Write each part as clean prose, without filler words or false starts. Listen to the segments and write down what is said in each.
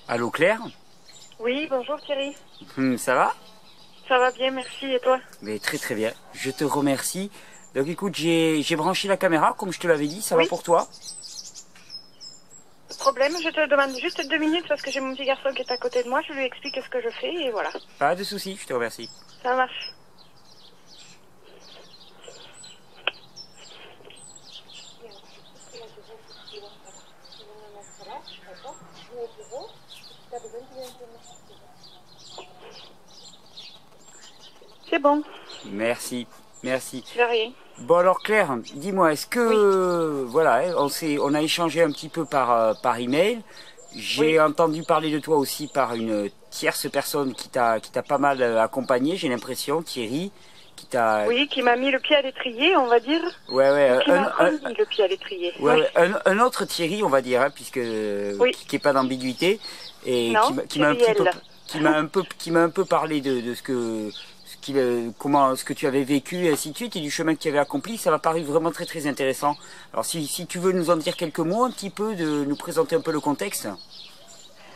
Allô Claire? Oui, bonjour Thierry. Ça va? Ça va bien, merci. Et toi? Mais très très bien, je te remercie. Donc écoute, j'ai branché la caméra, comme je te l'avais dit, ça va Oui. pour toi? Problème, je te demande juste 2 minutes parce que j'ai mon petit garçon qui est à côté de moi. Je lui explique ce que je fais et voilà. Pas de soucis, je te remercie. Ça marche. C'est bon. Merci, merci. De rien. Bon alors Claire, dis-moi, est-ce que voilà, on a échangé un petit peu par email. J'ai Oui. entendu parler de toi aussi par une tierce personne qui t'a pas mal accompagné, j'ai l'impression, Thierry, qui t'a. Oui, qui m'a mis le pied à l'étrier, on va dire. Ouais ouais, Ou qui m'a remis le pied à l'étrier. ouais, Oui. ouais, un autre Thierry, on va dire, hein, puisque Oui. qui est pas d'ambiguïté et Non, qui m'a un petit peu, Thierry L. qui m'a un peu parlé de ce que ce que tu avais vécu et ainsi de suite et du chemin que tu avais accompli. Ça m'a paru vraiment très très intéressant. Alors si tu veux nous en dire quelques mots un petit peu, de nous présenter un peu le contexte.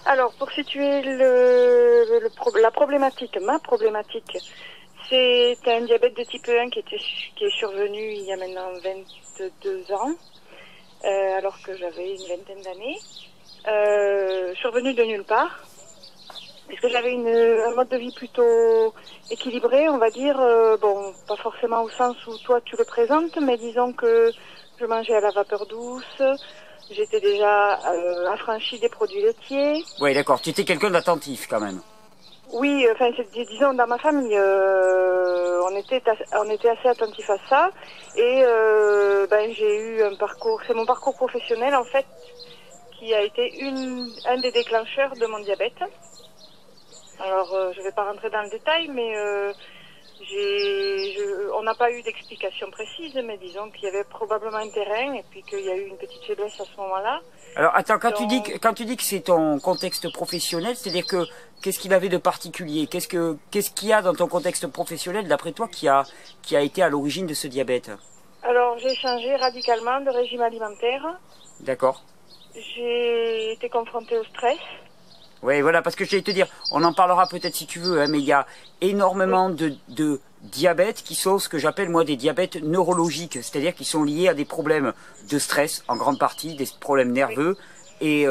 Alors, pour situer la problématique, ma problématique, c'est un diabète de type 1 qui est survenu il y a maintenant 22 ans, alors que j'avais une vingtaine d'années, survenu de nulle part, puisque j'avais un mode de vie plutôt équilibré, on va dire, bon, pas forcément au sens où toi tu le présentes, mais disons que je mangeais à la vapeur douce. J'étais déjà affranchie des produits laitiers. Oui, d'accord. Tu étais quelqu'un d'attentif quand même. Oui, enfin, disons, dans ma famille, on était assez attentifs à ça. Et ben, j'ai eu un parcours, c'est mon parcours professionnel en fait, qui a été un des déclencheurs de mon diabète. Alors, je vais pas rentrer dans le détail, mais on n'a pas eu d'explication précise, mais disons qu'il y avait probablement un terrain et puis qu'il y a eu une petite faiblesse à ce moment-là. Alors attends, quand tu dis que c'est ton contexte professionnel, c'est-à-dire que qu'est-ce qu'il avait de particulier? Qu'est-ce qu'il y a dans ton contexte professionnel, d'après toi, qui a été à l'origine de ce diabète? Alors, j'ai changé radicalement de régime alimentaire. D'accord. J'ai été confrontée au stress. Oui, voilà, parce que j'allais te dire, on en parlera peut-être si tu veux, hein, mais il y a énormément de diabètes qui sont ce que j'appelle moi des diabètes neurologiques, c'est-à-dire qui sont liés à des problèmes de stress en grande partie, des problèmes nerveux et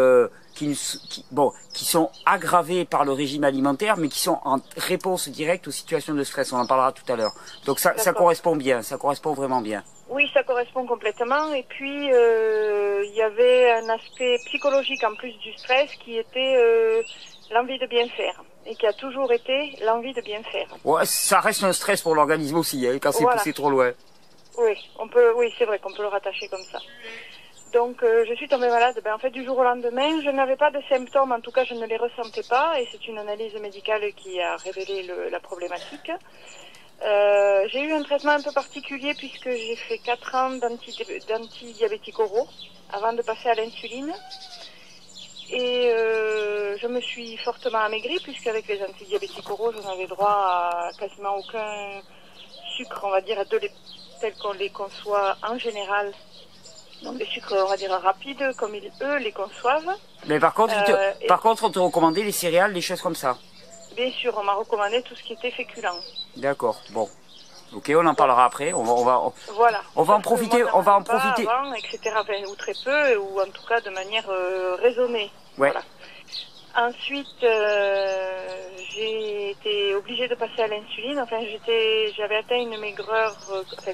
qui sont aggravés par le régime alimentaire, mais qui sont en réponse directe aux situations de stress. On en parlera tout à l'heure. Donc ça correspond bien, ça correspond vraiment bien. Oui, ça correspond complètement. Et puis, il y avait un aspect psychologique en plus du stress qui était l'envie de bien faire. Et qui a toujours été l'envie de bien faire. Ouais, ça reste un stress pour l'organisme aussi, hein, quand c'est poussé trop loin. Oui, c'est vrai qu'on peut le rattacher comme ça. Donc, je suis tombée malade. Ben, en fait, du jour au lendemain, je n'avais pas de symptômes. En tout cas, je ne les ressentais pas. Et c'est une analyse médicale qui a révélé la problématique. J'ai eu un traitement un peu particulier puisque j'ai fait 4 ans d'antidiabétiques oraux avant de passer à l'insuline. Et je me suis fortement amaigrie puisqu'avec les antidiabétiques oraux, je n'avais droit à quasiment aucun sucre, on va dire, tels qu'on les conçoit en général. Donc des sucres, on va dire, rapides, comme eux les conçoivent. Mais par contre, on te recommandait les céréales, les choses comme ça. Bien sûr, on m'a recommandé tout ce qui était féculent. D'accord, bon. Ok, on en parlera après. On va en profiter. Moi, avant, etc. Enfin, ou très peu, ou en tout cas de manière raisonnée. Ouais. Voilà. Ensuite, j'ai été obligée de passer à l'insuline. Enfin, j'avais atteint une maigreur,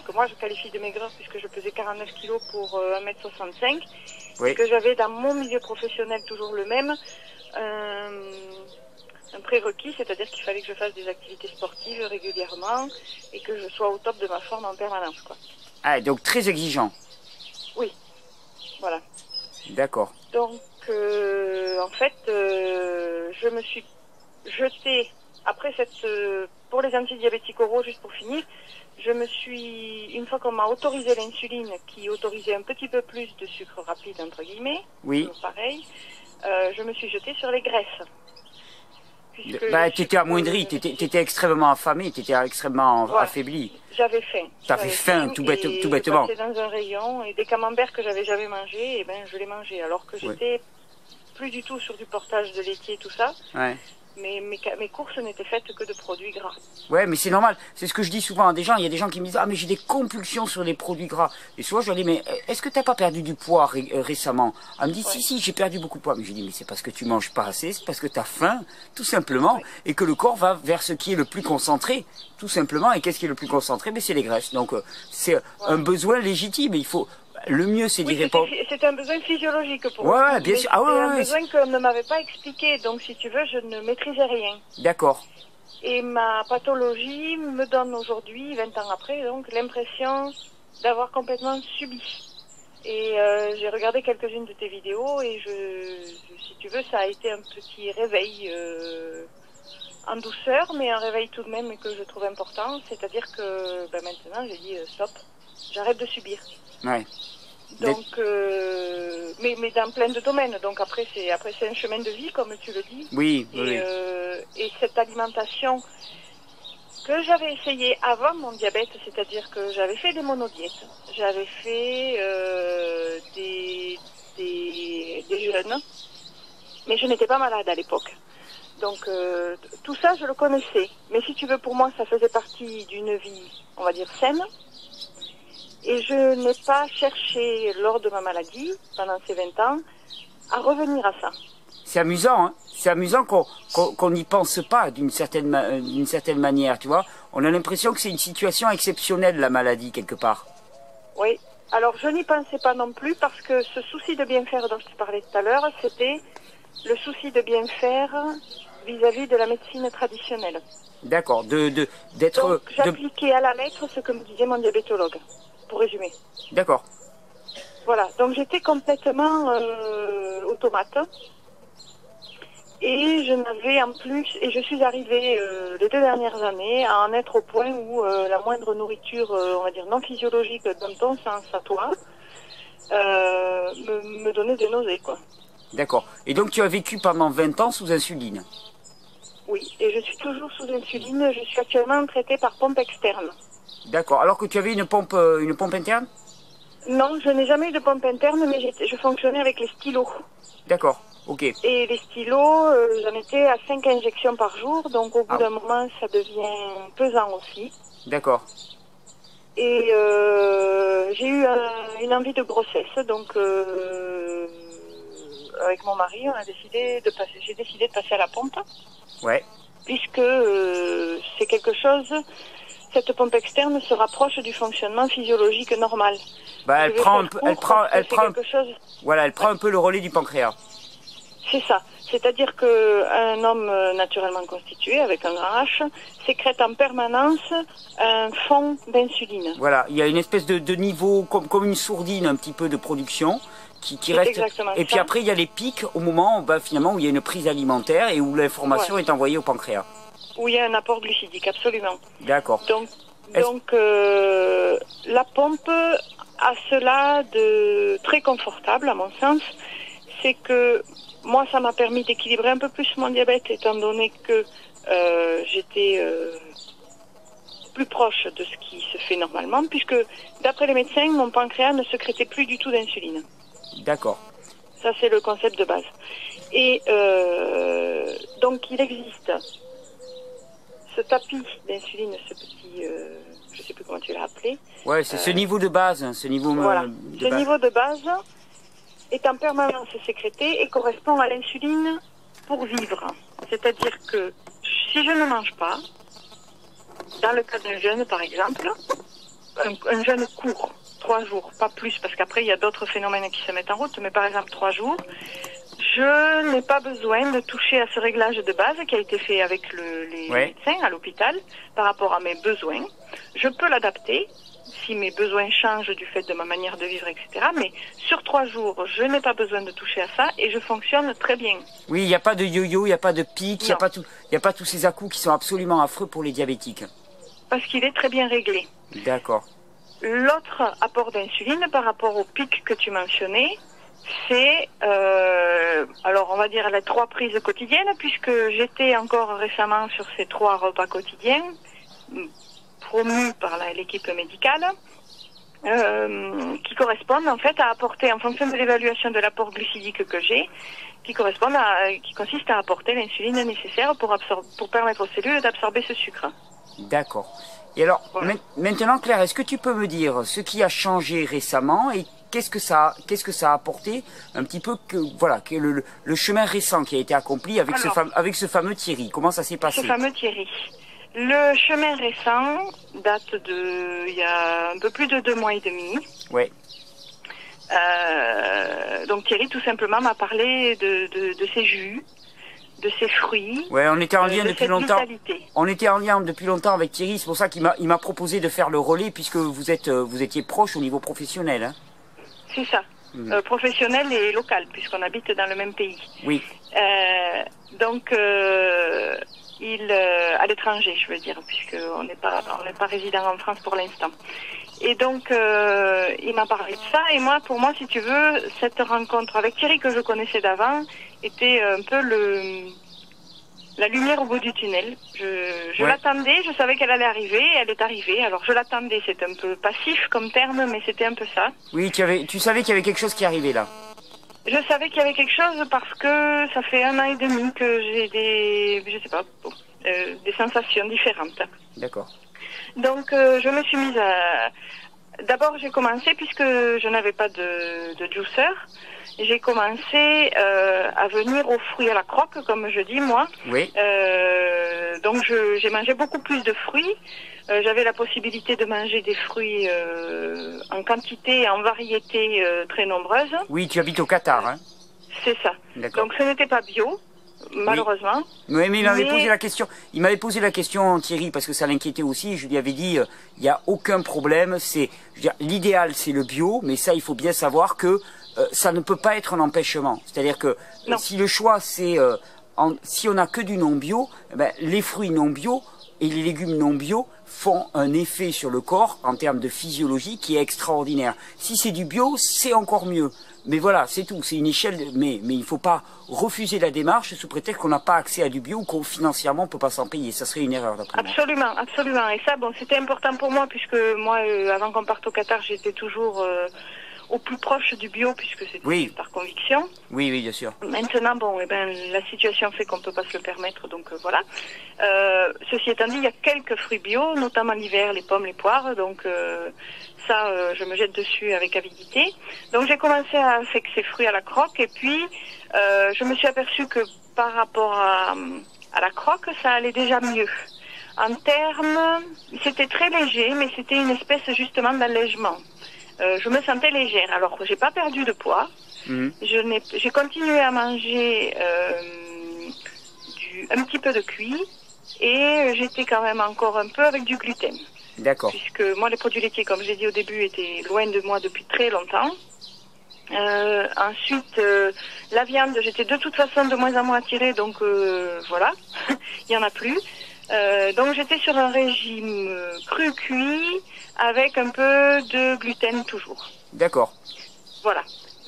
que moi je qualifie de maigreur puisque je pesais 49 kilos pour 1m65. Oui. Et que j'avais dans mon milieu professionnel toujours le même. Un prérequis, c'est-à-dire qu'il fallait que je fasse des activités sportives régulièrement et que je sois au top de ma forme en permanence, quoi. Ah, donc très exigeant. Oui, voilà. D'accord. Donc, en fait, je me suis jetée, après pour les antidiabétiques oraux, juste pour finir, une fois qu'on m'a autorisé l'insuline, qui autorisait un petit peu plus de sucre rapide, entre guillemets, oui. Pareil, je me suis jetée sur les graisses. Bah, tu étais amoindri, tu étais extrêmement affamé, tu étais extrêmement affaibli. J'avais faim. T'avais faim, tout bêtement. Je passais dans un rayon et des camemberts que j'avais jamais mangés, et ben je les mangeais alors que j'étais plus du tout sur du portage de laitier, tout ça. Ouais. Mais mes courses n'étaient faites que de produits gras. Ouais, mais c'est normal. C'est ce que je dis souvent à des gens. Il y a des gens qui me disent, ah, mais j'ai des compulsions sur les produits gras. Et souvent, je leur dis, mais est-ce que t'as pas perdu du poids récemment? Elle me dit, si, j'ai perdu beaucoup de poids. Mais je dis, mais c'est parce que tu manges pas assez, c'est parce que t'as faim, tout simplement, et que le corps va vers ce qui est le plus concentré, tout simplement. Et qu'est-ce qui est le plus concentré? Mais c'est les graisses. Donc, c'est un besoin légitime. Et il faut, le mieux, c'est d'y répondre. C'est un besoin physiologique pour moi. Ouais, bien sûr. Ah, c'est un besoin qu'on ne m'avait pas expliqué. Donc, si tu veux, je ne maîtrisais rien. D'accord. Et ma pathologie me donne aujourd'hui, 20 ans après, donc l'impression d'avoir complètement subi. Et j'ai regardé quelques-unes de tes vidéos et si tu veux, ça a été un petit réveil en douceur, mais un réveil tout de même que je trouve important. C'est-à-dire que maintenant, j'ai dit stop, j'arrête de subir. Ouais. Donc, mais dans plein de domaines. Donc après c'est un chemin de vie, comme tu le dis. Oui, et, oui. Et cette alimentation que j'avais essayée avant mon diabète, c'est-à-dire que j'avais fait des monodiètes, j'avais fait des jeûnes, mais je n'étais pas malade à l'époque. Donc tout ça, je le connaissais. Mais si tu veux, pour moi, ça faisait partie d'une vie, on va dire, saine. Et je n'ai pas cherché, lors de ma maladie, pendant ces 20 ans, à revenir à ça. C'est amusant, hein. C'est amusant qu'on n'y pense pas d'une certaine manière, tu vois. On a l'impression que c'est une situation exceptionnelle, la maladie, quelque part. Oui. Alors, je n'y pensais pas non plus, parce que ce souci de bien faire dont je te parlais tout à l'heure, c'était le souci de bien faire vis-à-vis de la médecine traditionnelle. D'accord. Donc, j'appliquais à la lettre ce que me disait mon diabétologue. Pour résumer. D'accord. Voilà, donc j'étais complètement automate. Et je n'avais en plus, et je suis arrivée les 2 dernières années à en être au point où la moindre nourriture, on va dire non physiologique, dans ton sens à toi, me donnait des nausées, quoi. D'accord. Et donc tu as vécu pendant 20 ans sous insuline? Oui, et je suis toujours sous insuline. Je suis actuellement traitée par pompe externe. D'accord. Alors que tu avais une pompe interne? Non, je n'ai jamais eu de pompe interne, mais je fonctionnais avec les stylos. D'accord, ok. Et les stylos, j'en étais à 5 injections par jour, donc au bout d'un moment, ça devient pesant aussi. D'accord. Et j'ai eu une envie de grossesse, donc avec mon mari, j'ai décidé de passer à la pompe. Ouais. Puisque c'est quelque chose... Cette pompe externe se rapproche du fonctionnement physiologique normal. Bah, elle prend un peu le relais du pancréas. C'est ça. C'est-à-dire qu'un homme naturellement constitué, avec un grand H, sécrète en permanence un fond d'insuline. Voilà, il y a une espèce de niveau, comme une sourdine un petit peu de production, qui reste. Exactement et puis après, il y a les pics au moment finalement où il y a une prise alimentaire et où l'information est envoyée au pancréas. Où il y a un apport glucidique, absolument. D'accord. Donc la pompe a cela de très confortable, à mon sens, c'est que moi, ça m'a permis d'équilibrer un peu plus mon diabète, étant donné que j'étais plus proche de ce qui se fait normalement, puisque d'après les médecins, mon pancréas ne sécrétait plus du tout d'insuline. D'accord. Ça, c'est le concept de base. Et donc, il existe ce tapis d'insuline, ce petit, je ne sais plus comment tu l'as appelé. Ouais, c'est ce niveau de base, ce niveau niveau de base est en permanence sécrété et correspond à l'insuline pour vivre. C'est-à-dire que si je ne mange pas, dans le cas d'un jeûne par exemple, un jeûne court, 3 jours, pas plus, parce qu'après il y a d'autres phénomènes qui se mettent en route, mais par exemple 3 jours, je n'ai pas besoin de toucher à ce réglage de base qui a été fait avec les médecins à l'hôpital par rapport à mes besoins. Je peux l'adapter si mes besoins changent du fait de ma manière de vivre, etc. Mais sur 3 jours, je n'ai pas besoin de toucher à ça et je fonctionne très bien. Oui, il n'y a pas de yo-yo, il n'y a pas de pic, il n'y a pas tous ces à-coups qui sont absolument affreux pour les diabétiques. Parce qu'il est très bien réglé. D'accord. L'autre apport d'insuline par rapport au pic que tu mentionnais, c'est, alors on va dire les 3 prises quotidiennes, puisque j'étais encore récemment sur ces 3 repas quotidiens, promus par l'équipe médicale. qui correspondent en fait à apporter, en fonction de l'évaluation de l'apport glucidique que j'ai, qui consiste à apporter l'insuline nécessaire pour permettre aux cellules d'absorber ce sucre. D'accord. Et alors, Voilà. maintenant Claire, est-ce que tu peux me dire ce qui a changé récemment et qu'est-ce que ça a apporté un petit peu que le chemin récent qui a été accompli avec ce fameux Thierry. Comment ça s'est passé? Ce fameux Thierry. Le chemin récent date il y a un peu plus de 2 mois et demi. Ouais. Donc Thierry tout simplement m'a parlé de ses jus, de ses fruits. Ouais, on était en lien depuis longtemps. Vitalité. On était en lien depuis longtemps avec Thierry. C'est pour ça qu'il m'a proposé de faire le relais puisque vous étiez proches au niveau professionnel. Hein. C'est ça. Professionnel et local puisqu'on habite dans le même pays. Oui. Donc à l'étranger, je veux dire, puisqu'on n'est pas résident en France pour l'instant. Et donc, il m'a parlé de ça. Et moi, pour moi, si tu veux, cette rencontre avec Thierry que je connaissais d'avant était un peu la lumière au bout du tunnel. Je l'attendais, je savais qu'elle allait arriver, et elle est arrivée. Alors, je l'attendais, c'est un peu passif comme terme, mais c'était un peu ça. Oui, tu savais qu'il y avait quelque chose qui arrivait là. Je savais qu'il y avait quelque chose parce que ça fait 1 an et demi que j'ai des sensations différentes. D'accord. Donc, je me suis mise à... D'abord, j'ai commencé, puisque je n'avais pas de juicer, j'ai commencé à venir aux fruits à la croque, comme je dis, moi. Oui. Donc, j'ai mangé beaucoup plus de fruits. J'avais la possibilité de manger des fruits en quantité et en variété très nombreuses. Oui, tu habites au Qatar, hein? C'est ça. Donc, ce n'était pas bio. Malheureusement. Oui, mais il m'avait posé la question. Il m'avait posé la question, Thierry, parce que ça l'inquiétait aussi. Je lui avais dit, il n'y a aucun problème. L'idéal, c'est le bio, mais ça, il faut bien savoir que ça ne peut pas être un empêchement. C'est-à-dire que si le choix, c'est si on n'a que du non bio, les fruits non bio et les légumes non bio font un effet sur le corps en termes de physiologie qui est extraordinaire. Si c'est du bio, c'est encore mieux. Mais voilà, c'est tout, c'est une échelle, mais il ne faut pas refuser la démarche sous prétexte qu'on n'a pas accès à du bio ou qu'on financièrement on ne peut pas s'en payer. Ça serait une erreur d'après moi. Absolument, absolument. Et ça, bon, c'était important pour moi puisque moi, avant qu'on parte au Qatar, j'étais toujours au plus proche du bio puisque c'était par conviction. Oui, oui, bien sûr. Maintenant, bon, la situation fait qu'on ne peut pas se le permettre, donc voilà. Ceci étant dit, il y a quelques fruits bio, notamment l'hiver, les pommes, les poires, donc... ça, je me jette dessus avec avidité. Donc j'ai commencé avec ces fruits à la croque et puis je me suis aperçue que par rapport à la croque, ça allait déjà mieux. En termes, c'était très léger, mais c'était une espèce justement d'allègement. Je me sentais légère. Alors j'ai pas perdu de poids. J'ai continué à manger un petit peu de cuit et j'étais quand même encore un peu avec du gluten. D'accord. Puisque moi, les produits laitiers, comme j'ai dit au début, étaient loin de moi depuis très longtemps. Ensuite, la viande, j'étais de toute façon de moins en moins attirée, donc voilà, il n'y en a plus. Donc j'étais sur un régime cru-cuit avec un peu de gluten toujours. D'accord. Voilà.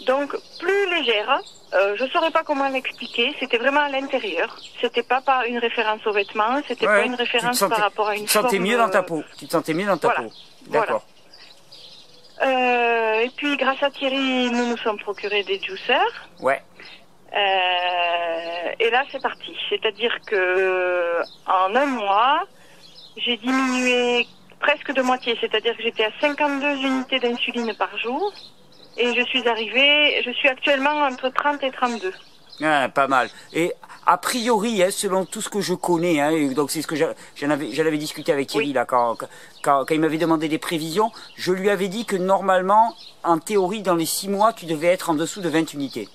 Donc plus légère. Je ne saurais pas comment l'expliquer. C'était vraiment à l'intérieur. C'était pas par une référence aux vêtements. C'était pas une référence par rapport à une forme. Tu te sentais mieux dans ta peau. Tu te sentais mieux dans ta peau. D'accord. Voilà. Et puis grâce à Thierry, nous nous sommes procurés des juicers. Ouais. Et là, c'est parti. C'est-à-dire que en 1 mois, j'ai diminué presque de moitié. C'est-à-dire que j'étais à 52 unités d'insuline par jour. Et je suis actuellement entre 30 et 32. Ah, pas mal. Et a priori, selon tout ce que je connais, et donc c'est ce que j'en avais discuté avec Thierry là, quand il m'avait demandé des prévisions, je lui avais dit que normalement, en théorie, dans les 6 mois, tu devais être en dessous de 20 unités.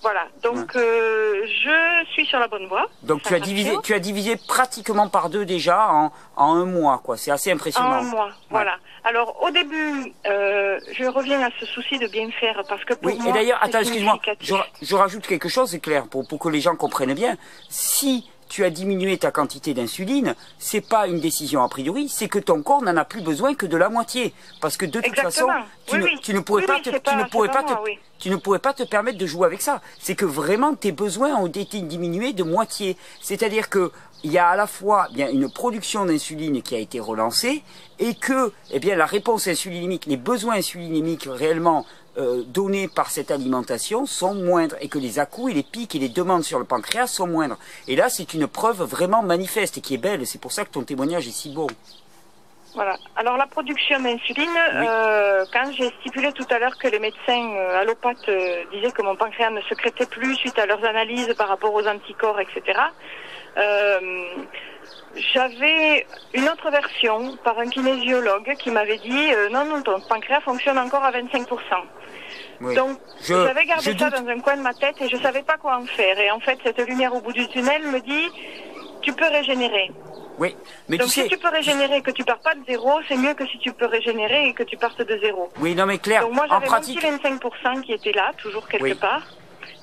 Voilà, donc je suis sur la bonne voie. Donc tu as divisé pratiquement par 2 déjà en 1 mois, quoi. C'est assez impressionnant. En 1 mois, voilà. Alors au début, je reviens à ce souci de bien faire parce que pour moi, et d'ailleurs, attends, excuse-moi, je rajoute quelque chose, c'est clair, pour que les gens comprennent bien. Si tu as diminué ta quantité d'insuline, c'est pas une décision a priori, c'est que ton corps n'en a plus besoin que de la moitié. Parce que de toute façon, tu ne pourrais pas te permettre de jouer avec ça. C'est que vraiment tes besoins ont été diminués de moitié. C'est-à-dire que il y a à la fois une production d'insuline qui a été relancée et que eh bien, la réponse insulinémique, les besoins insulinémiques réellement donnés par cette alimentation sont moindres et que les à-coups et les pics et les demandes sur le pancréas sont moindres. Et là, c'est une preuve vraiment manifeste et qui est belle. C'est pour ça que ton témoignage est si beau. Voilà. Alors la production d'insuline, Oui. quand j'ai stipulé tout à l'heure que les médecins allopathes disaient que mon pancréas ne sécrétait plus suite à leurs analyses par rapport aux anticorps, etc., j'avais une autre version par un kinésiologue qui m'avait dit non, non, ton pancréas fonctionne encore à 25%. Oui. Donc j'avais gardé ça dans un coin de ma tête et je savais pas quoi en faire. Et en fait, cette lumière au bout du tunnel me dit tu peux régénérer. Oui, mais donc tu sais... si tu peux régénérer et que tu pars pas de zéro, c'est mieux que si tu peux régénérer et que tu partes de zéro. Oui, non mais Claire, donc moi en j'avais pratique... mon petit 25% qui était là, toujours quelque part,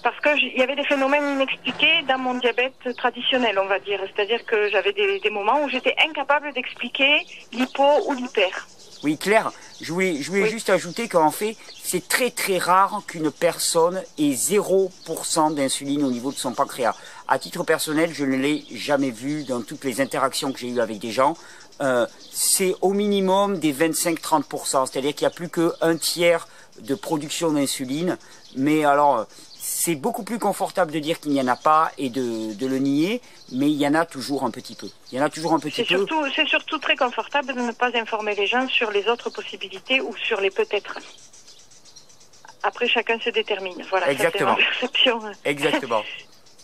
parce que il y avait des phénomènes inexpliqués dans mon diabète traditionnel, on va dire. C'est-à-dire que j'avais des moments où j'étais incapable d'expliquer l'hypo ou l'hyper. Oui, Claire, je voulais juste ajouter qu'en fait, c'est très très rare qu'une personne ait 0% d'insuline au niveau de son pancréas. À titre personnel, je ne l'ai jamais vu dans toutes les interactions que j'ai eues avec des gens. C'est au minimum des 25-30%, c'est-à-dire qu'il n'y a plus qu'un tiers de production d'insuline. Mais alors, c'est beaucoup plus confortable de dire qu'il n'y en a pas et de le nier, mais il y en a toujours un petit peu. Il y en a toujours un petit peu. C'est surtout très confortable de ne pas informer les gens sur les autres possibilités ou sur les peut-être. Après, chacun se détermine. Voilà, exactement. Ça, c'est ma perception. Exactement.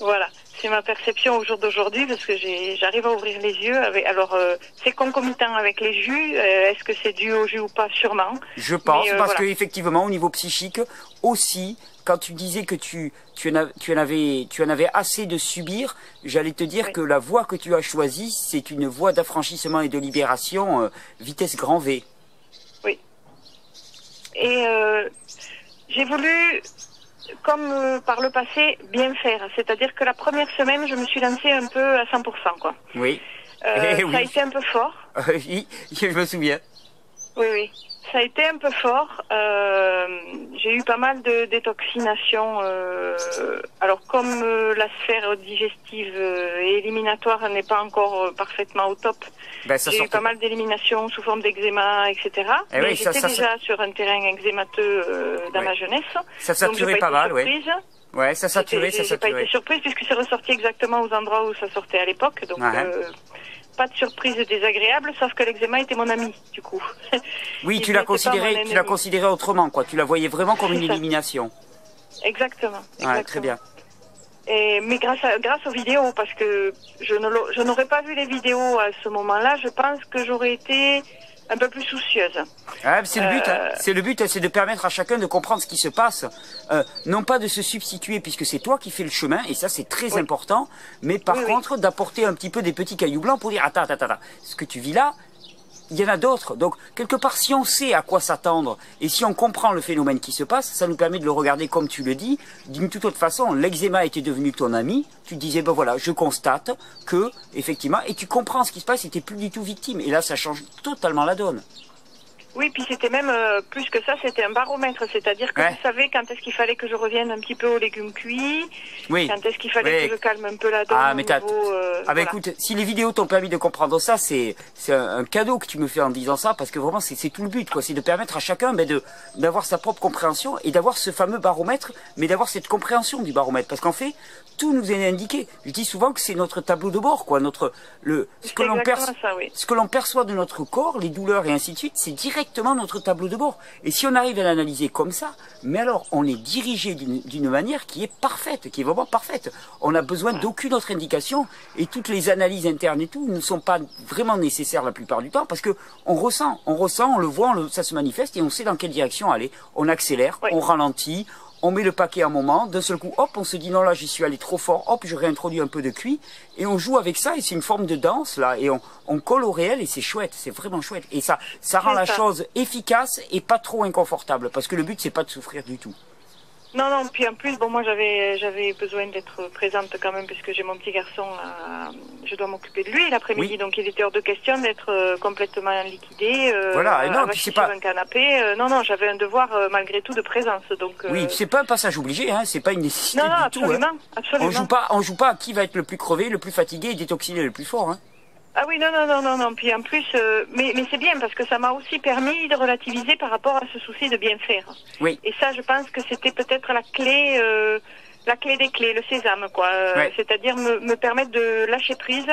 Voilà, c'est ma perception au jour d'aujourd'hui parce que j'arrive à ouvrir les yeux. Alors, c'est concomitant avec les jus. Est-ce que c'est dû au jus ou pas? Sûrement. Je pense, parce que effectivement, au niveau psychique, aussi, quand tu disais que tu en avais assez de subir, j'allais te dire que la voie que tu as choisie, c'est une voie d'affranchissement et de libération vitesse grand V. Oui. Et j'ai voulu, comme par le passé, bien faire. C'est-à-dire que la première semaine, je me suis lancée un peu à 100%, quoi. Oui. Ça a été un peu fort. Oui, je me souviens. Oui, oui. Ça a été un peu fort. J'ai eu pas mal de détoxination. Alors, comme la sphère digestive et éliminatoire n'est pas encore parfaitement au top, j'ai eu pas mal d'élimination sous forme d'eczéma, etc. Mais j'étais déjà sur un terrain eczémateux dans ma jeunesse. Ça saturait pas mal, oui. Ouais, ça saturait, ça saturait. J'ai pas été surprise puisque c'est ressorti exactement aux endroits où ça sortait à l'époque. Donc, pas de surprise désagréable, sauf que l'eczéma était mon ami, du coup. Oui, tu l'as considéré autrement, quoi. Tu la voyais vraiment comme une élimination. Exactement. Ouais, très bien. Mais grâce aux vidéos, parce que je n'aurais pas vu les vidéos à ce moment-là, je pense que j'aurais été un peu plus soucieuse. Ah, c'est le but, c'est le but, c'est de permettre à chacun de comprendre ce qui se passe, non pas de se substituer puisque c'est toi qui fais le chemin et ça c'est très important, mais par contre d'apporter un petit peu des petits cailloux blancs pour dire attends, ce que tu vis là, il y en a d'autres. Donc quelque part si on sait à quoi s'attendre et si on comprend le phénomène qui se passe, ça nous permet de le regarder comme tu le dis, d'une toute autre façon. L'eczéma était devenu ton ami, tu disais ben voilà, je constate que effectivement, et tu comprends ce qui se passe et tu n'es plus du tout victime. Et là ça change totalement la donne. Oui, puis c'était même plus que ça, c'était un baromètre, c'est-à-dire que je savais quand est-ce qu'il fallait que je revienne un petit peu aux légumes cuits, quand est-ce qu'il fallait que je calme un peu la donne au niveau... écoute, si les vidéos t'ont permis de comprendre ça, c'est un cadeau que tu me fais en disant ça, parce que vraiment c'est tout le but, quoi. C'est de permettre à chacun d'avoir sa propre compréhension et d'avoir ce fameux baromètre, mais d'avoir cette compréhension du baromètre, parce qu'en fait, tout nous est indiqué. Je dis souvent que c'est notre tableau de bord, quoi. Ce que l'on perçoit de notre corps, les douleurs et ainsi de suite, c'est directement notre tableau de bord. Et si on arrive à l'analyser comme ça, mais alors on est dirigé d'une manière qui est parfaite, qui est vraiment parfaite. On n'a besoin d'aucune autre indication et toutes les analyses internes et tout ne sont pas vraiment nécessaires la plupart du temps parce que on ressent, on le voit, ça se manifeste et on sait dans quelle direction aller. On accélère, on ralentit, on met le paquet un moment, d'un seul coup, hop, on se dit non là j'y suis allé trop fort, hop, je réintroduis un peu de cuit, et on joue avec ça, et c'est une forme de danse là, et on colle au réel, et c'est chouette, c'est vraiment chouette, et ça rend la chose efficace et pas trop inconfortable, parce que le but c'est pas de souffrir du tout. Non, non, puis en plus, bon, moi j'avais besoin d'être présente quand même, puisque j'ai mon petit garçon, je dois m'occuper de lui l'après-midi, donc il était hors de question d'être complètement liquidé, voilà, et non, puis c'est pas sur un canapé. Non, j'avais un devoir malgré tout de présence, donc. Oui, c'est pas un passage obligé, hein, c'est pas une nécessité non, du tout. Hein. Absolument. On joue pas à qui va être le plus crevé, le plus fatigué et détoxiné le plus fort. Hein. Ah oui, non. Puis en plus, mais c'est bien parce que ça m'a aussi permis de relativiser par rapport à ce souci de bien faire. Oui. Et ça, je pense que c'était peut-être la clé des clés, le sésame, quoi. Ouais. C'est-à-dire me permettre de lâcher prise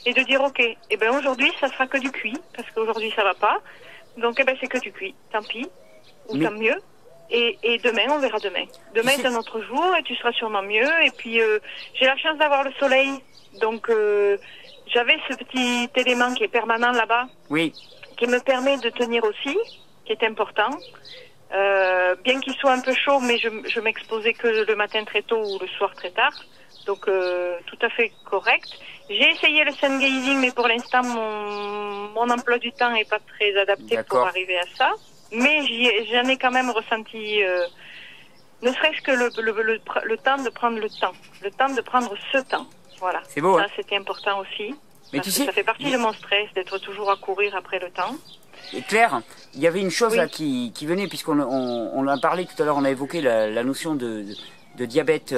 et de dire, ok, eh ben aujourd'hui, ça sera que du cuit parce qu'aujourd'hui ça va pas. Donc, eh ben c'est que du cuit. Tant pis, ou tant mieux. Et demain, on verra demain. Demain, c'est un autre jour et tu seras sûrement mieux. Et puis, j'ai la chance d'avoir le soleil. Donc, j'avais ce petit élément qui est permanent là-bas. Oui. Qui me permet de tenir aussi, qui est important. Bien qu'il soit un peu chaud, mais je m'exposais que le matin très tôt ou le soir très tard. Donc, tout à fait correct. J'ai essayé le sun gazing, mais pour l'instant, mon emploi du temps n'est pas très adapté pour arriver à ça. Mais j'en ai quand même ressenti, ne serait-ce que le temps de prendre le temps. Le temps de prendre ce temps. Voilà. C'est beau, ça, c'était important aussi. Mais parce que ça fait partie de mon stress, d'être toujours à courir après le temps. Et Claire, il y avait une chose là qui venait, puisqu'on a parlé tout à l'heure, on a évoqué la notion de diabète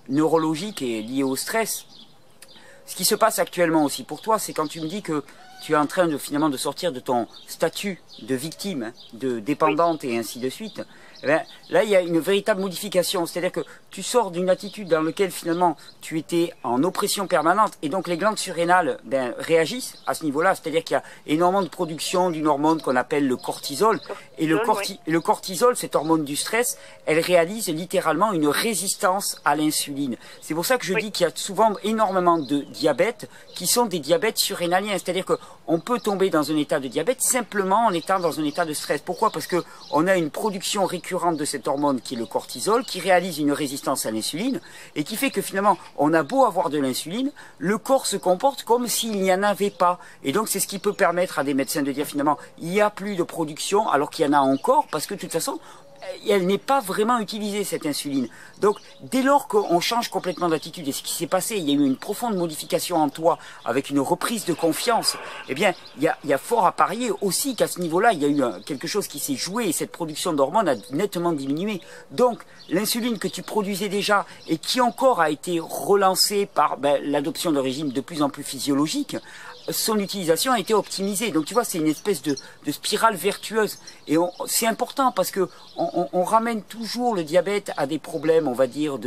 neurologique et lié au stress. Ce qui se passe actuellement aussi pour toi, c'est quand tu me dis que tu es en train finalement de sortir de ton statut de victime, de dépendante et ainsi de suite. Eh bien, là, il y a une véritable modification. C'est-à-dire que tu sors d'une attitude dans laquelle finalement tu étais en oppression permanente et donc les glandes surrénales réagissent à ce niveau-là. C'est-à-dire qu'il y a énormément de production d'une hormone qu'on appelle le cortisol. Et le cortisol, cette hormone du stress, elle réalise littéralement une résistance à l'insuline. C'est pour ça que je dis qu'il y a souvent énormément de diabètes qui sont des diabètes surrénaliens. C'est-à-dire qu'on peut tomber dans un état de diabète simplement en étant dans un état de stress. Pourquoi? Parce que on a une production récurrente de cette hormone qui est le cortisol, qui réalise une résistance à l'insuline et qui fait que finalement, on a beau avoir de l'insuline, le corps se comporte comme s'il n'y en avait pas. Et donc, c'est ce qui peut permettre à des médecins de dire finalement, il n'y a plus de production alors qu'il y en a encore parce que de toute façon, elle n'est pas vraiment utilisée, cette insuline. Donc, dès lors qu'on change complètement d'attitude, et ce qui s'est passé, il y a eu une profonde modification en toi, avec une reprise de confiance, eh bien, il y a fort à parier aussi qu'à ce niveau-là, il y a eu quelque chose qui s'est joué, et cette production d'hormones a nettement diminué. Donc, l'insuline que tu produisais déjà, et qui encore a été relancée par l'adoption de régimes de plus en plus physiologiques, son utilisation a été optimisée. Donc tu vois, c'est une espèce de spirale vertueuse. Et c'est important parce que on ramène toujours le diabète à des problèmes, on va dire,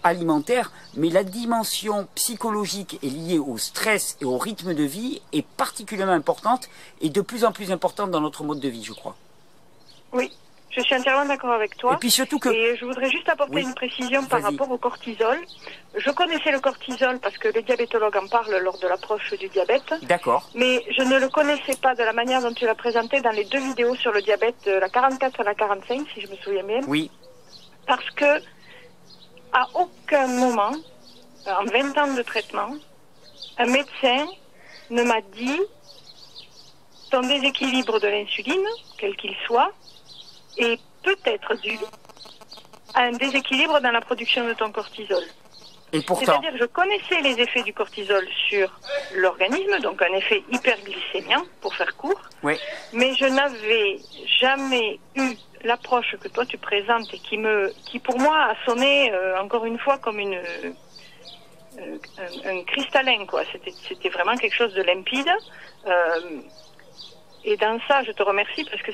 alimentaires, mais la dimension psychologique est liée au stress et au rythme de vie est particulièrement importante et de plus en plus importante dans notre mode de vie, je crois. Oui. Je suis entièrement d'accord avec toi. Et puis surtout que... Et je voudrais juste apporter une précision par rapport au cortisol. Je connaissais le cortisol parce que les diabétologues en parlent lors de l'approche du diabète. D'accord. Mais je ne le connaissais pas de la manière dont tu l'as présenté dans les deux vidéos sur le diabète, la 44 et la 45, si je me souviens bien. Oui. Parce que, à aucun moment, en 20 ans de traitement, un médecin ne m'a dit ton déséquilibre de l'insuline, quel qu'il soit, est peut-être dû à un déséquilibre dans la production de ton cortisol. Et pourtant... C'est-à-dire que je connaissais les effets du cortisol sur l'organisme, donc un effet hyperglycémien, pour faire court, mais je n'avais jamais eu l'approche que toi tu présentes et qui pour moi a sonné, encore une fois, comme un cristallin, quoi. C'était vraiment quelque chose de limpide. Et dans ça, je te remercie parce que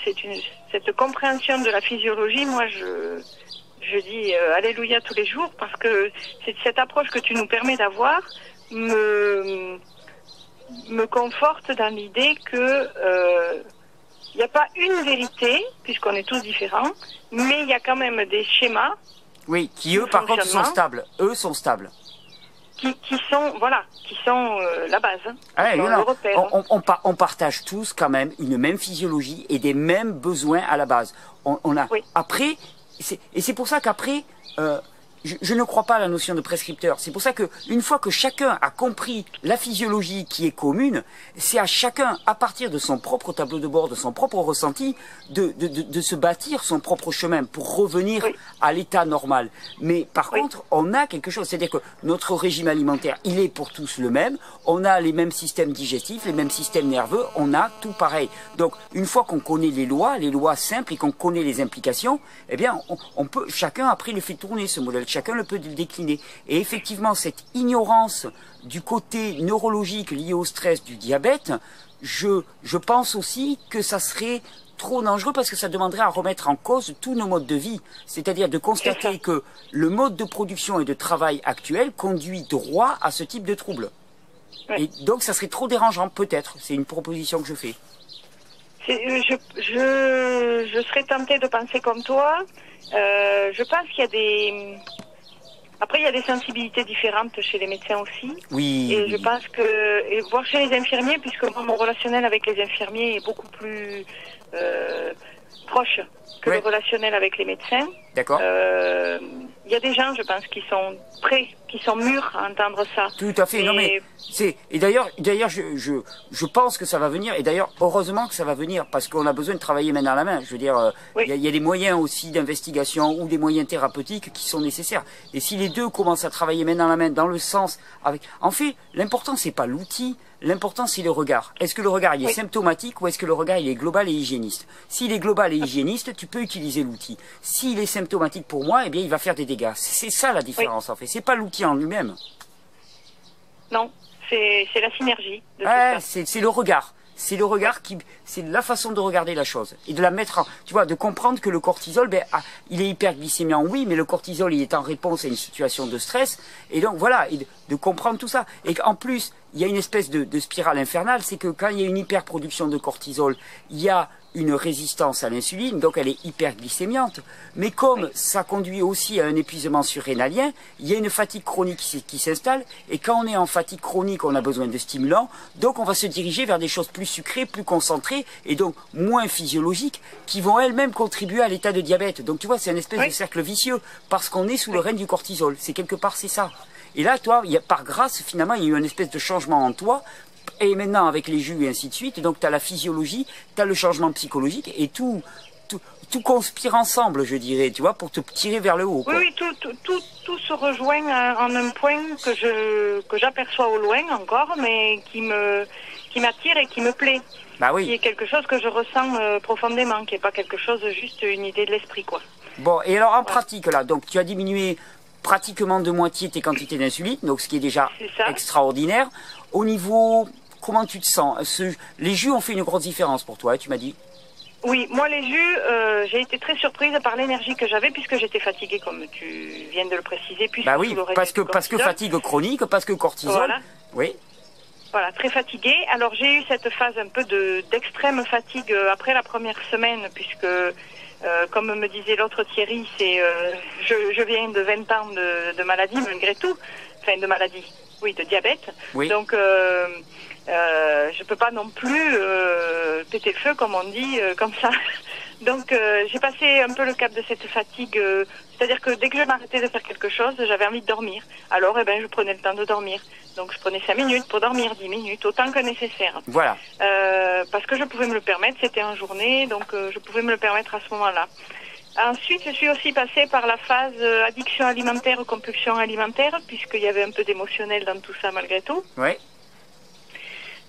cette compréhension de la physiologie, moi, je dis alléluia tous les jours parce que c'est cette approche que tu nous permets d'avoir me conforte dans l'idée que il n'y a pas une vérité puisqu'on est tous différents, mais il y a quand même des schémas. Oui, qui eux, par contre, sont stables. Eux sont stables. Qui sont la base. On partage tous quand même une même physiologie et des mêmes besoins à la base. Après, et c'est pour ça qu'après, je ne crois pas à la notion de prescripteur. C'est pour ça que une fois que chacun a compris la physiologie qui est commune, c'est à chacun, à partir de son propre tableau de bord, de son propre ressenti, de se bâtir son propre chemin pour revenir à l'état normal. Mais par contre, on a quelque chose, c'est-à-dire que notre régime alimentaire, il est pour tous le même, on a les mêmes systèmes digestifs, les mêmes systèmes nerveux, on a tout pareil. Donc, une fois qu'on connaît les lois simples et qu'on connaît les implications, eh bien, chacun après le fait tourner ce modèle. chacun le peut décliner. Et effectivement, cette ignorance du côté neurologique lié au stress du diabète, je pense aussi que ça serait trop dangereux parce que ça demanderait à remettre en cause tous nos modes de vie. C'est-à-dire de constater que le mode de production et de travail actuel conduit droit à ce type de trouble. Ouais. Et donc ça serait trop dérangeant, peut-être. C'est une proposition que je fais. Je serais tentée de penser comme toi. Je pense qu'il y a des... Après, il y a des sensibilités différentes chez les médecins aussi. Oui. Et je pense que... Et voir chez les infirmiers, puisque moi, mon relationnel avec les infirmiers est beaucoup plus proche que le relationnel avec les médecins. D'accord. Il y a des gens, je pense, qui sont prêts, qui sont mûrs à entendre ça. Tout à fait. Non mais et d'ailleurs je pense que ça va venir. Et d'ailleurs heureusement que ça va venir parce qu'on a besoin de travailler main dans la main. Je veux dire, il y a des moyens aussi d'investigation ou des moyens thérapeutiques qui sont nécessaires. Et si les deux commencent à travailler main dans la main dans le sens avec, en fait, l'important c'est pas l'outil. L'important, c'est le regard. Est-ce que le regard il est symptomatique ou est-ce que le regard il est global et hygiéniste? S'il est global et hygiéniste, tu peux utiliser l'outil. S'il est symptomatique pour moi, eh bien, il va faire des dégâts. C'est ça la différence, en fait. C'est pas l'outil en lui-même. Non, c'est la synergie de tout ça. C'est le regard. C'est le regard c'est la façon de regarder la chose et de la mettre en, tu vois, de comprendre que le cortisol, il est hyperglycémiant, oui, mais le cortisol, il est en réponse à une situation de stress. Et donc, voilà, et de comprendre tout ça. Et qu'en plus, il y a une espèce de spirale infernale, c'est que quand il y a une hyperproduction de cortisol, il y a une résistance à l'insuline, donc elle est hyperglycémiante. Mais comme ça conduit aussi à un épuisement surrénalien, il y a une fatigue chronique qui s'installe, et quand on est en fatigue chronique, on a besoin de stimulants, donc on va se diriger vers des choses plus sucrées, plus concentrées, et donc moins physiologiques, qui vont elles-mêmes contribuer à l'état de diabète. Donc tu vois, c'est un espèce de cercle vicieux, parce qu'on est sous le règne du cortisol. C'est quelque part, c'est ça. Et là, toi, par grâce, finalement, il y a eu une espèce de changement en toi, et maintenant avec les jus et ainsi de suite, donc tu as la physiologie, tu as le changement psychologique, et tout conspire ensemble, je dirais, tu vois, pour te tirer vers le haut. Quoi. Oui, tout se rejoint en un point que j'aperçois au loin encore, mais qui m'attire et qui me plaît. Bah oui. Qui est quelque chose que je ressens profondément, qui n'est pas quelque chose, juste une idée de l'esprit, quoi. Bon, et alors en pratique, là, donc tu as diminué pratiquement de moitié tes quantités d'insuline, donc ce qui est déjà extraordinaire. Au niveau, comment tu te sens? Les jus ont fait une grosse différence pour toi, tu m'as dit? Oui, moi les jus, j'ai été très surprise par l'énergie que j'avais puisque j'étais fatiguée, comme tu viens de le préciser. Bah oui, parce que fatigue chronique, parce que cortisol. Voilà. Oui. Voilà, très fatiguée. Alors j'ai eu cette phase un peu d'extrême fatigue après la première semaine puisque... comme me disait l'autre Thierry, je viens de 20 ans de maladie malgré tout, enfin de maladie, oui, de diabète. Oui. Donc je peux pas non plus péter le feu comme on dit, comme ça. Donc j'ai passé un peu le cap de cette fatigue, c'est-à-dire que dès que je m'arrêtais de faire quelque chose, j'avais envie de dormir. Alors je prenais le temps de dormir. Donc je prenais 5 minutes pour dormir, 10 minutes, autant que nécessaire. Voilà. Parce que je pouvais me le permettre, c'était en journée, donc je pouvais me le permettre à ce moment-là. Ensuite, je suis aussi passée par la phase addiction alimentaire, compulsion alimentaire, puisqu'il y avait un peu d'émotionnel dans tout ça malgré tout. Oui.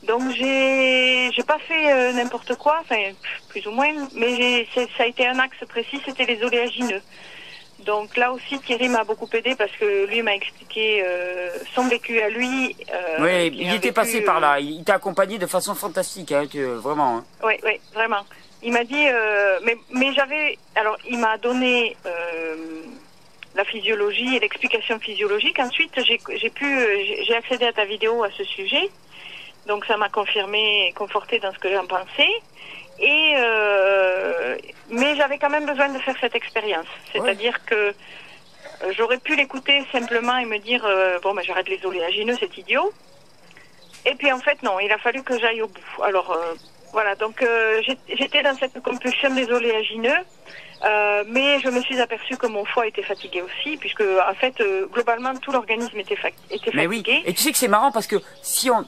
Donc j'ai pas fait n'importe quoi, enfin plus ou moins, mais ça a été un axe précis, c'était les oléagineux. Donc là aussi Thierry m'a beaucoup aidé parce que lui m'a expliqué son vécu à lui. Oui, il était passé par là, il t'a accompagné de façon fantastique, hein, vraiment. Hein. Oui, vraiment. Il m'a dit, mais il m'a donné la physiologie et l'explication physiologique. Ensuite j'ai accédé à ta vidéo à ce sujet. Donc ça m'a confirmé et conforté dans ce que j'en pensais. Mais j'avais quand même besoin de faire cette expérience. C'est-à-dire que j'aurais pu l'écouter simplement et me dire j'arrête les oléagineux, c'est idiot. Et puis en fait non, il a fallu que j'aille au bout. Alors voilà, donc j'étais dans cette compulsion des oléagineux. Mais je me suis aperçue que mon foie était fatigué aussi, puisque en fait globalement tout l'organisme était fatigué. Mais oui, et tu sais que c'est marrant parce que si au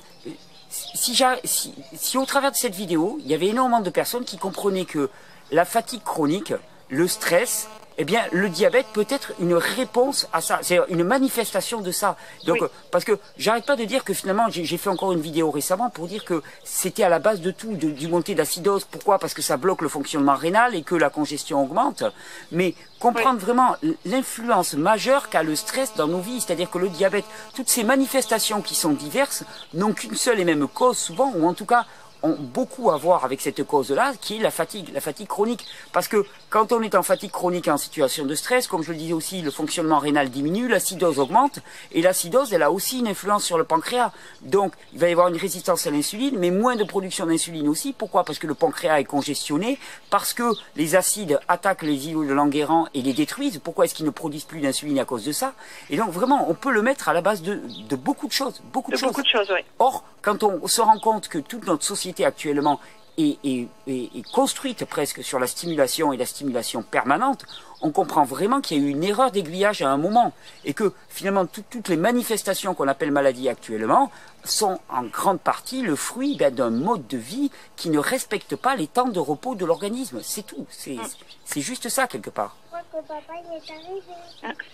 travers de cette vidéo, il y avait énormément de personnes qui comprenaient que la fatigue chronique, le stress, eh bien, le diabète peut être une réponse à ça, c'est une manifestation de ça. Donc, parce que j'arrête pas de dire que finalement, j'ai fait encore une vidéo récemment pour dire que c'était à la base de tout, du montée d'acidose. Pourquoi? Parce que ça bloque le fonctionnement rénal et que la congestion augmente. Mais comprendre vraiment l'influence majeure qu'a le stress dans nos vies, c'est-à-dire que le diabète, toutes ces manifestations qui sont diverses, n'ont qu'une seule et même cause souvent, ou en tout cas ont beaucoup à voir avec cette cause-là, qui est la fatigue chronique. Parce que quand on est en fatigue chronique en situation de stress, comme je le disais aussi, le fonctionnement rénal diminue, l'acidose augmente, et l'acidose, elle a aussi une influence sur le pancréas. Donc, il va y avoir une résistance à l'insuline, mais moins de production d'insuline aussi. Pourquoi? Parce que le pancréas est congestionné, parce que les acides attaquent les îlots de Langerhans et les détruisent. Pourquoi est-ce qu'ils ne produisent plus d'insuline à cause de ça? Et donc, vraiment, on peut le mettre à la base de beaucoup de choses. Beaucoup de choses, oui. Or, quand on se rend compte que toute notre société actuellement est construite presque sur la stimulation et la stimulation permanente, on comprend vraiment qu'il y a eu une erreur d'aiguillage à un moment et que finalement toutes les manifestations qu'on appelle maladies actuellement sont en grande partie le fruit d'un mode de vie qui ne respecte pas les temps de repos de l'organisme. C'est tout. C'est juste ça quelque part.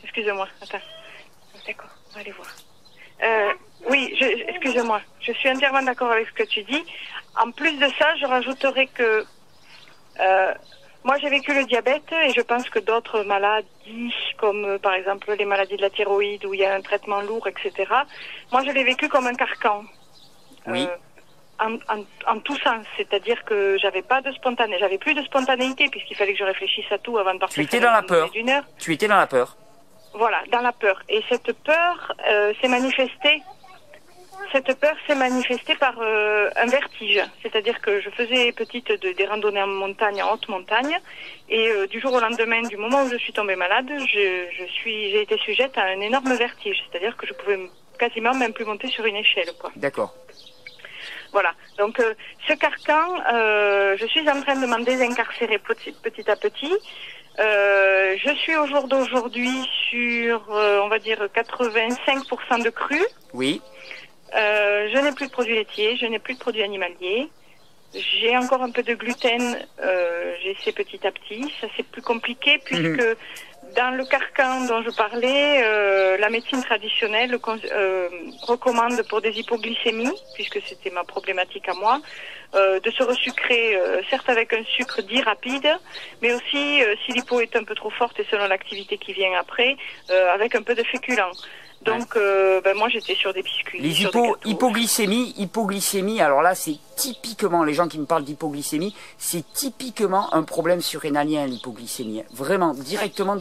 Excusez-moi, attends. D'accord, on va aller voir. Oui, excusez-moi, je suis entièrement d'accord avec ce que tu dis. En plus de ça, je rajouterais que moi j'ai vécu le diabète et je pense que d'autres maladies, comme par exemple les maladies de la thyroïde où il y a un traitement lourd, etc. Moi je l'ai vécu comme un carcan. Oui. En tout sens, c'est-à-dire que j'avais plus de spontanéité puisqu'il fallait que je réfléchisse à tout avant de partir. Tu étais dans la peur. Tu étais dans la peur. Voilà, dans la peur. Et cette peur s'est manifestée. Cette peur s'est manifestée par un vertige. C'est-à-dire que je faisais petite des randonnées en montagne, en haute montagne, et du jour au lendemain, du moment où je suis tombée malade, j'ai été sujette à un énorme vertige. C'est-à-dire que je pouvais quasiment même plus monter sur une échelle, quoi. D'accord. Voilà. Donc ce carcan, je suis en train de m'en désincarcérer petit à petit. Je suis au jour d'aujourd'hui sur, on va dire, 85% de cru. Oui. Je n'ai plus de produits laitiers, je n'ai plus de produits animaliers. J'ai encore un peu de gluten, j'essaie petit à petit. Ça, c'est plus compliqué puisque dans le carcan dont je parlais, la médecine traditionnelle recommande pour des hypoglycémies, puisque c'était ma problématique à moi, de se resucrer, certes avec un sucre dit rapide, mais aussi, si l'hypo est un peu trop forte et selon l'activité qui vient après, avec un peu de féculents. Donc, moi, j'étais sur des biscuits. Les hypoglycémie, alors là, c'est typiquement, les gens qui me parlent d'hypoglycémie, c'est typiquement un problème surrénalien, l'hypoglycémie. Vraiment, directement.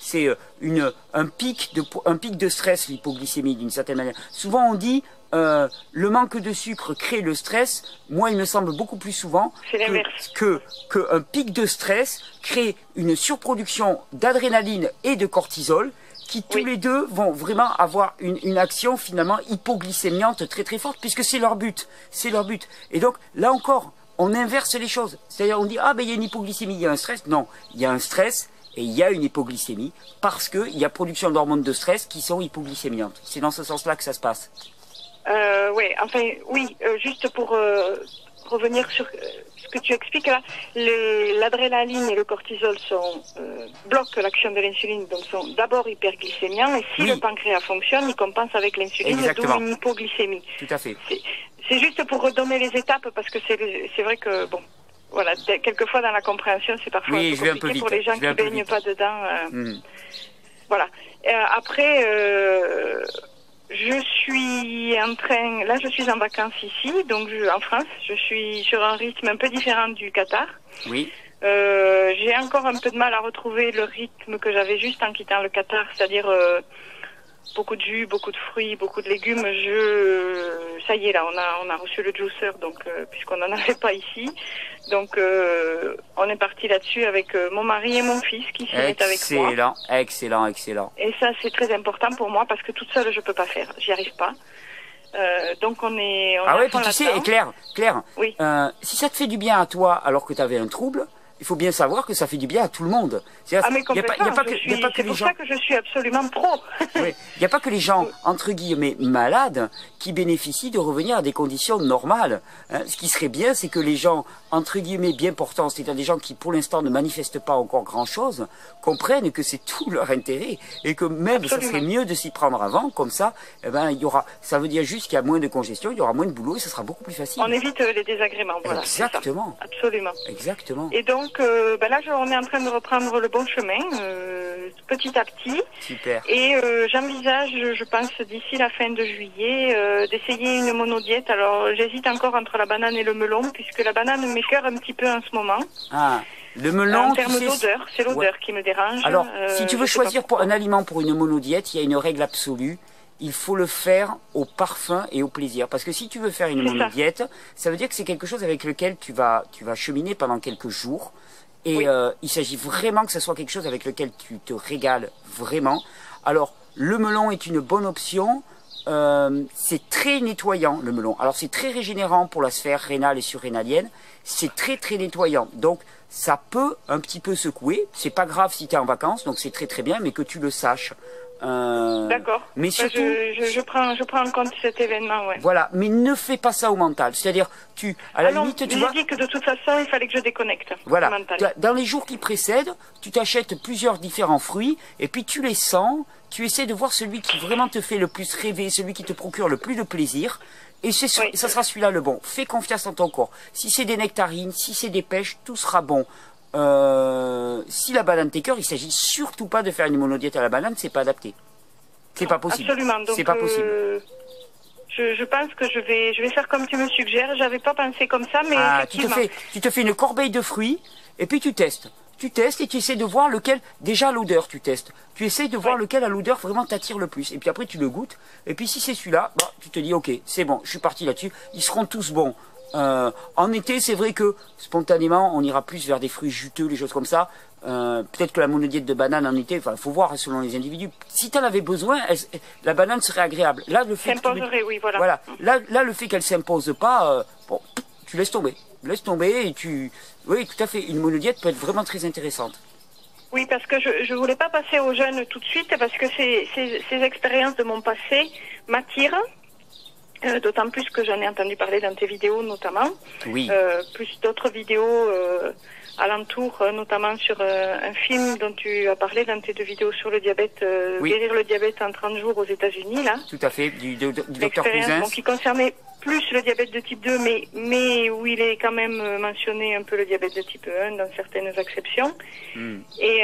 C'est un pic de stress, l'hypoglycémie, d'une certaine manière. Souvent, on dit, le manque de sucre crée le stress. Moi, il me semble beaucoup plus souvent qu'un pic de stress crée une surproduction d'adrénaline et de cortisol, qui tous les deux vont vraiment avoir une action finalement hypoglycémiante très très forte, puisque c'est leur but. Et donc, là encore, on inverse les choses. C'est-à-dire, on dit, il y a une hypoglycémie, il y a un stress. Non, il y a un stress et il y a une hypoglycémie, parce qu'il y a production d'hormones de stress qui sont hypoglycémiantes. C'est dans ce sens-là que ça se passe. Juste pour revenir sur ce que tu expliques là, l'adrénaline et le cortisol bloquent l'action de l'insuline, donc sont d'abord hyperglycémiants, et si le pancréas fonctionne, il compense avec l'insuline, d'où une hypoglycémie. Tout à fait. C'est juste pour redonner les étapes, parce que c'est vrai que, voilà, quelquefois dans la compréhension, c'est parfois un peu compliqué pour les gens qui ne baignent pas dedans. Voilà. Après, je suis en vacances ici, donc en France. Je suis sur un rythme un peu différent du Qatar. Oui. J'ai encore un peu de mal à retrouver le rythme que j'avais juste en quittant le Qatar, c'est-à-dire beaucoup de jus, beaucoup de fruits, beaucoup de légumes. Ça y est, là, on a reçu le juicer, donc puisqu'on n'en avait pas ici. Donc, on est parti là-dessus avec mon mari et mon fils qui se mettent avec moi. Excellent. Et ça, c'est très important pour moi parce que toute seule, je peux pas faire. J'y arrive pas. Donc, on est. Puis tu sais, Claire, oui. Si ça te fait du bien à toi alors que tu avais un trouble, il faut bien savoir que ça fait du bien à tout le monde. Ah mais complètement, c'est pour ça que je suis absolument pro. Oui. Il n'y a pas que les gens, entre guillemets, malades, qui bénéficient de revenir à des conditions normales. Hein. Ce qui serait bien, c'est que les gens, entre guillemets, bien portants, c'est-à-dire des gens qui, pour l'instant, ne manifestent pas encore grand-chose, comprennent que c'est tout leur intérêt et que même ça serait mieux de s'y prendre avant, comme ça, eh ben, ça veut dire juste qu'il y a moins de congestion, il y aura moins de boulot et ça sera beaucoup plus facile. On évite les désagréments, voilà. Exactement. Absolument. Exactement. Et donc, là, on est en train de reprendre le bon chemin, petit à petit. Super. Et j'envisage, je pense, d'ici la fin de juillet, d'essayer une monodiète. Alors, j'hésite encore entre la banane et le melon, puisque la banane m'écoeure un petit peu en ce moment. Ah, le melon, en termes d'odeur, c'est l'odeur qui me dérange. Alors, si tu veux choisir un aliment pour une monodiète, il y a une règle absolue. Il faut le faire au parfum et au plaisir. Parce que si tu veux faire une monodiète, ça veut dire que c'est quelque chose avec lequel tu vas cheminer pendant quelques jours. Et il s'agit vraiment que ce soit quelque chose avec lequel tu te régales vraiment. Alors, le melon est une bonne option. C'est très nettoyant, le melon. Alors, c'est très régénérant pour la sphère rénale et surrénalienne. C'est très, très nettoyant. Donc, ça peut un petit peu secouer. C'est pas grave si tu es en vacances, donc c'est très, très bien, mais que tu le saches. D'accord. Mais surtout, je prends en compte cet événement, ouais. Voilà, mais ne fais pas ça au mental. C'est-à-dire, à la limite, tu vois. J'ai dit que de toute façon, il fallait que je déconnecte. Voilà. Dans les jours qui précèdent, tu t'achètes plusieurs différents fruits et puis tu les sens. Tu essaies de voir celui qui vraiment te fait le plus rêver, celui qui te procure le plus de plaisir. Et ça sera celui-là le bon. Fais confiance en ton corps. Si c'est des nectarines, si c'est des pêches, tout sera bon. Si la banane t'écoeure, il s'agit surtout pas de faire une monodiète à la banane, c'est pas adapté. C'est pas possible. Absolument. Donc, c'est pas possible. Je pense que je vais faire comme tu me suggères. J'avais pas pensé comme ça, mais effectivement. Tu te fais une corbeille de fruits et puis tu testes. Tu testes et tu essaies de voir lequel, déjà l'odeur tu testes. Tu essaies de voir lequel à l'odeur vraiment t'attire le plus. Et puis après tu le goûtes. Et puis si c'est celui-là, tu te dis ok, c'est bon, je suis parti là-dessus. Ils seront tous bons. En été, c'est vrai que spontanément, on ira plus vers des fruits juteux, les choses comme ça. Peut-être que la monodiète de banane en été, il faut voir selon les individus. Si tu en avais besoin, la banane serait agréable. Là, le fait oui, voilà. Là, le fait qu'elle s'impose pas, tu laisses tomber. Laisse tomber et oui, tout à fait. Une monodiète peut être vraiment très intéressante. Oui, parce que je voulais pas passer aux jeunes tout de suite, parce que ces expériences de mon passé m'attirent. D'autant plus que j'en ai entendu parler dans tes vidéos notamment. Oui. Plus d'autres vidéos alentour, notamment sur un film dont tu as parlé dans tes 2 vidéos sur le diabète, guérir le diabète en 30 jours aux États-Unis, là. Tout à fait, du docteur Cousins. Qui concernait plus le diabète de type 2, mais où il est quand même mentionné un peu le diabète de type 1 dans certaines exceptions. Et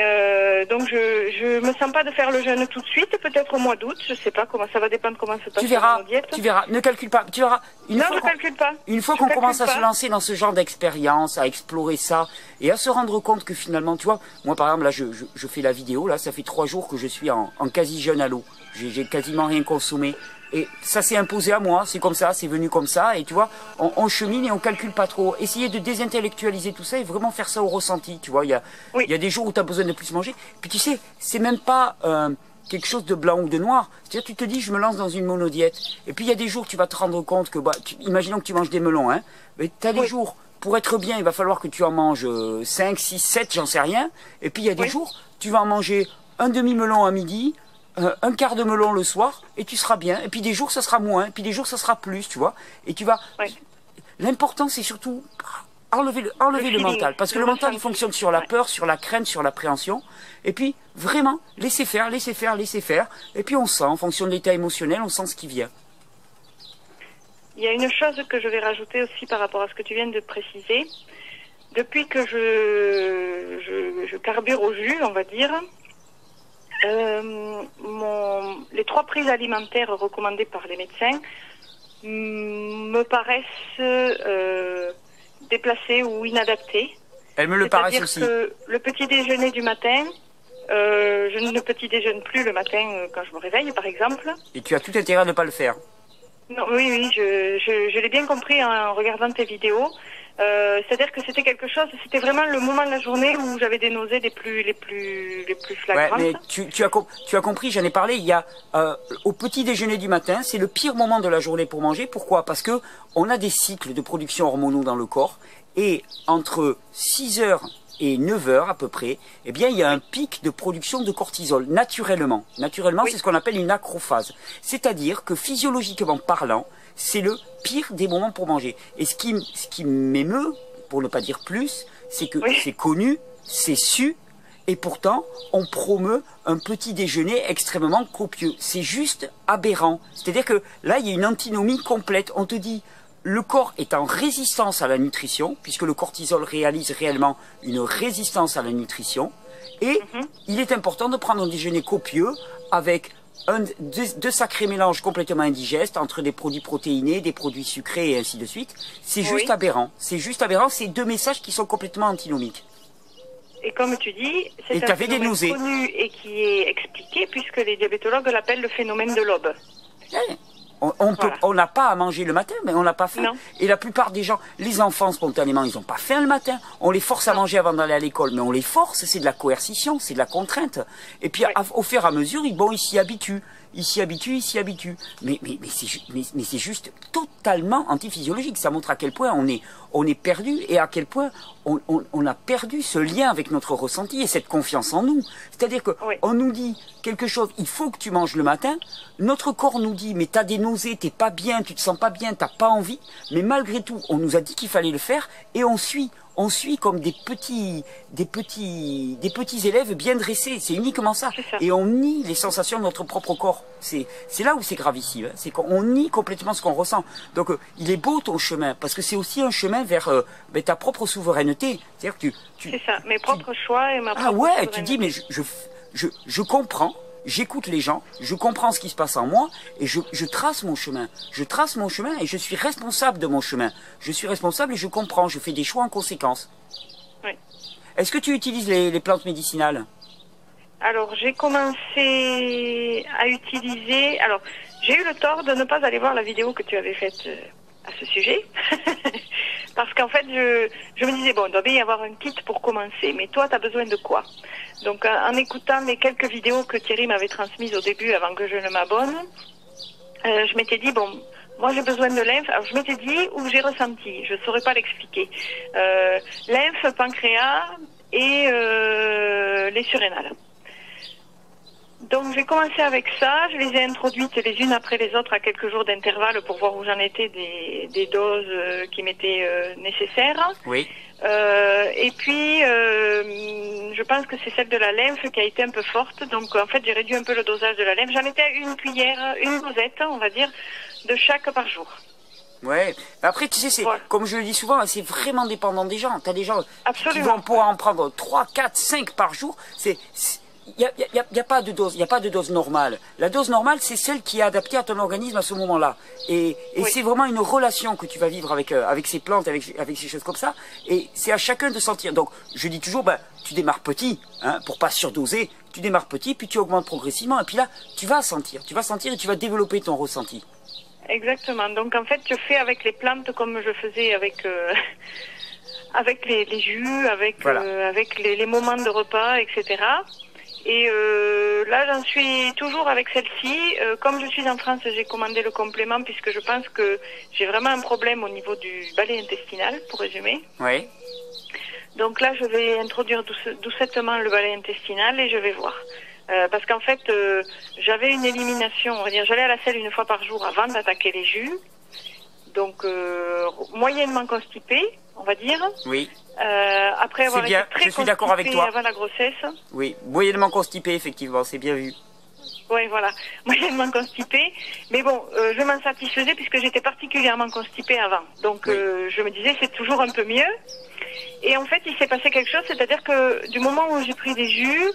donc je me sens pas de faire le jeûne tout de suite, peut-être au mois d'août, je sais pas comment, ça va dépendre comment se passe la diète. Tu verras, ne calcule pas, tu verras. Une fois qu'on commence à se lancer dans ce genre d'expérience, à explorer ça, et à se rendre compte que finalement, tu vois, moi par exemple, là je fais la vidéo, là ça fait 3 jours que je suis en quasi-jeûne à l'eau. J'ai quasiment rien consommé. Et ça s'est imposé à moi, c'est comme ça, c'est venu comme ça, et tu vois, on chemine et on calcule pas trop. Essayer de désintellectualiser tout ça et vraiment faire ça au ressenti, tu vois. Il y a des jours où tu as besoin de plus manger. Puis tu sais, c'est même pas quelque chose de blanc ou de noir. C'est-à-dire, tu te dis, je me lance dans une monodiète. Et puis il y a des jours, tu vas te rendre compte que, imaginons que tu manges des melons, hein. Mais tu as des jours, pour être bien, il va falloir que tu en manges 5, 6, 7, j'en sais rien. Et puis il y a des jours, tu vas en manger un demi-melon à midi, un quart de melon le soir, et tu seras bien. Et puis des jours, ça sera moins, et puis des jours, ça sera plus, tu vois. Et tu vas... L'important, c'est surtout enlever le mental. Parce que le mental, il fonctionne sur la peur, sur la crainte, sur l'appréhension. Et puis, vraiment, laisser faire. Et puis on sent, en fonction de l'état émotionnel, on sent ce qui vient. Il y a une chose que je vais rajouter aussi par rapport à ce que tu viens de préciser. Depuis que je carbure au jus, on va dire... les 3 prises alimentaires recommandées par les médecins me paraissent déplacées ou inadaptées. Elles me le paraissent aussi. Que le petit déjeuner du matin, je ne petit déjeune plus le matin quand je me réveille, par exemple. Et tu as tout intérêt à ne pas le faire. Non, oui, je l'ai bien compris en regardant tes vidéos. C'est-à-dire que c'était quelque chose, c'était vraiment le moment de la journée où j'avais des nausées les plus flagrantes. Ouais, mais tu as compris, j'en ai parlé, il y a au petit déjeuner du matin, c'est le pire moment de la journée pour manger. Pourquoi? Parce que on a des cycles de production hormonaux dans le corps et entre 6h et 9 heures à peu près, eh bien, il y a un pic de production de cortisol, naturellement. Naturellement, c'est ce qu'on appelle une acrophase. C'est-à-dire que physiologiquement parlant, c'est le pire des moments pour manger. Et ce qui m'émeut, pour ne pas dire plus, c'est que c'est connu, c'est su, et pourtant, on promeut un petit déjeuner extrêmement copieux. C'est juste aberrant. C'est-à-dire que là, il y a une antinomie complète. On te dit, le corps est en résistance à la nutrition, puisque le cortisol réalise réellement une résistance à la nutrition. Et il est important de prendre un déjeuner copieux avec deux sacrés mélanges complètement indigestes entre des produits protéinés, des produits sucrés et ainsi de suite. C'est juste aberrant. C'est juste aberrant. C'est deux messages qui sont complètement antinomiques. Et comme tu dis, c'est un phénomène connu et qui est expliqué puisque les diabétologues l'appellent le phénomène de l'aube. On n'a pas à manger le matin, mais on n'a pas faim. Non. Et la plupart des gens, les enfants spontanément, ils n'ont pas faim le matin. On les force à manger avant d'aller à l'école, mais on les force, c'est de la coercition, c'est de la contrainte. Et puis au fur et à mesure, ils s'y habituent. Ils s'y habituent. Mais c'est juste totalement antiphysiologique. Ça montre à quel point on est perdu et à quel point on a perdu ce lien avec notre ressenti et cette confiance en nous. C'est-à-dire que on nous dit quelque chose, il faut que tu manges le matin. Notre corps nous dit, mais t'as des nausées, t'es pas bien, tu te sens pas bien, t'as pas envie. Mais malgré tout, on nous a dit qu'il fallait le faire et on suit. On suit comme des petits élèves bien dressés. C'est uniquement ça. Et on nie les sensations de notre propre corps. C'est là où c'est gravissime. Hein. C'est qu'on nie complètement ce qu'on ressent. Donc, il est beau ton chemin, parce que c'est aussi un chemin vers ta propre souveraineté. C'est-à-dire que c'est ça, mes propres choix et ma propre souveraineté. Tu dis, mais je comprends. J'écoute les gens, je comprends ce qui se passe en moi et je trace mon chemin. Je trace mon chemin et je suis responsable de mon chemin. Je suis responsable et je comprends, je fais des choix en conséquence. Oui. Est-ce que tu utilises les plantes médicinales? Alors, j'ai commencé à utiliser... Alors, j'ai eu le tort de ne pas aller voir la vidéo que tu avais faite à ce sujet. Parce qu'en fait, je me disais, bon, il doit bien y avoir un kit pour commencer. Mais toi, tu as besoin de quoi? Donc, en écoutant les quelques vidéos que Thierry m'avait transmises au début, avant que je ne m'abonne, je m'étais dit, bon, moi j'ai besoin de lymphe. Alors, je m'étais dit, ou j'ai ressenti, je ne saurais pas l'expliquer. Lymphe, pancréas et les surrénales. Donc j'ai commencé avec ça, je les ai introduites les unes après les autres à quelques jours d'intervalle pour voir où j'en étais des doses qui m'étaient nécessaires. Oui. Et puis je pense que c'est celle de la lymphe qui a été un peu forte, donc en fait j'ai réduit un peu le dosage de la lymphe. J'en étais à une cuillère, une dosette, on va dire, de chaque par jour. Ouais. Après, tu sais, comme je le dis souvent, c'est vraiment dépendant des gens. T'as des gens qui vont pouvoir en prendre 3, 4, 5 par jour. Il n'y a pas de dose normale. La dose normale, c'est celle qui est adaptée à ton organisme à ce moment-là. Et c'est vraiment une relation que tu vas vivre avec ces plantes, avec ces choses comme ça. Et c'est à chacun de sentir. Donc, je dis toujours, tu démarres petit, hein, pour pas surdoser. Tu démarres petit, puis tu augmentes progressivement. Et puis là, tu vas sentir et tu vas développer ton ressenti. Exactement. Donc, en fait, je fais avec les plantes comme je faisais avec... avec les jus, avec les moments de repas, etc. Et là, j'en suis toujours avec celle-ci. Comme je suis en France, j'ai commandé le complément puisque je pense que j'ai vraiment un problème au niveau du balai intestinal, pour résumer. Oui. Donc là, je vais introduire doucettement le balai intestinal et je vais voir. Parce qu'en fait, j'avais une élimination, on va dire, j'allais à la selle une fois par jour avant d'attaquer les jus. Donc, moyennement constipée, on va dire. Oui. Après avoir été très je suis d'accord avec toi. Avant la grossesse. Oui, moyennement constipée, effectivement, c'est bien vu. Oui, voilà, moyennement constipée. Mais bon, je m'en satisfaisais puisque j'étais particulièrement constipée avant. Donc, je me disais, c'est toujours un peu mieux. Et en fait, il s'est passé quelque chose, c'est-à-dire que du moment où j'ai pris des jus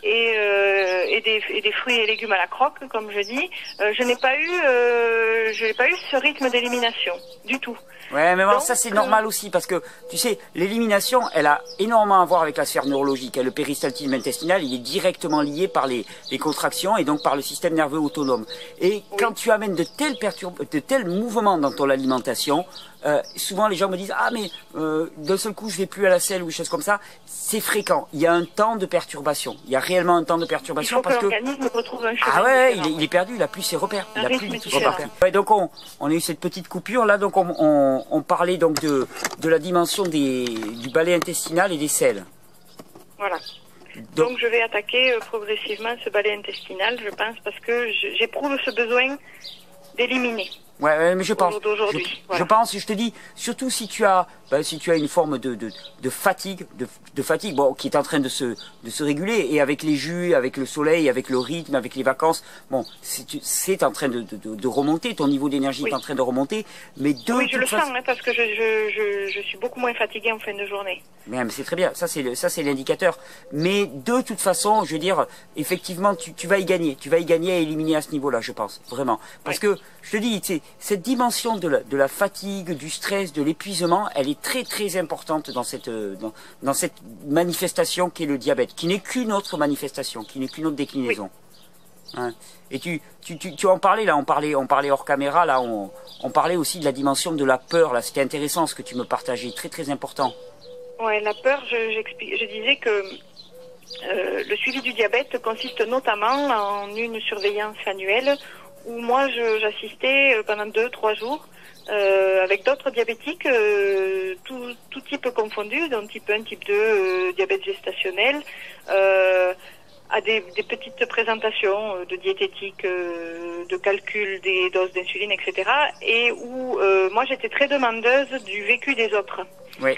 et des fruits et légumes à la croque, comme je dis, je n'ai pas eu ce rythme d'élimination du tout. Ouais, mais bon, ça c'est normal aussi parce que tu sais, l'élimination, elle a énormément à voir avec la sphère neurologique. Le péristaltisme intestinal, il est directement lié par les contractions et donc par le système nerveux autonome. Et quand tu amènes de tels mouvements dans ton alimentation, souvent les gens me disent mais d'un seul coup je vais plus à la selle ou des choses comme ça. C'est fréquent. Il y a un temps de perturbation. Il y a réellement un temps de perturbation. Il faut que l'organisme retrouve un chemin. Ah ouais, il est perdu. Il a plus ses repères. Il a plus du tout ses repères. Ouais, donc on a eu cette petite coupure là. Donc on parlait donc de la dimension du balai intestinal et des selles. Voilà. Donc je vais attaquer progressivement ce balai intestinal, je pense, parce que j'éprouve ce besoin d'éliminer. Ouais, mais je pense, voilà. je pense, je te dis, surtout si tu as une forme de fatigue, bon, qui est en train de se réguler, et avec les jus, avec le soleil, avec le rythme, avec les vacances, bon, c'est en train de remonter, ton niveau d'énergie est en train de remonter, mais oui, je le sens, hein, parce que je suis beaucoup moins fatiguée en fin de journée. Mais c'est très bien, ça c'est l'indicateur. Mais de toute façon, je veux dire, effectivement, tu vas y gagner à éliminer à ce niveau-là, je pense, vraiment. Parce que, je te dis, cette dimension de la fatigue, du stress, de l'épuisement, elle est très très importante dans cette manifestation qu'est le diabète, qui n'est qu'une autre manifestation, qui n'est qu'une autre déclinaison. Oui. Hein. Et tu en parlais là, on parlait hors caméra là, on parlait aussi de la dimension de la peur là. C'était intéressant ce que tu me partageais, très très important. Ouais, la peur, je disais que le suivi du diabète consiste notamment en une surveillance annuelle où moi j'assistais pendant 2-3 jours avec d'autres diabétiques, tout type confondu, donc type 1, type 2, diabète gestationnel, à des petites présentations de diététique, de calcul des doses d'insuline, etc. Et où moi j'étais très demandeuse du vécu des autres. Oui.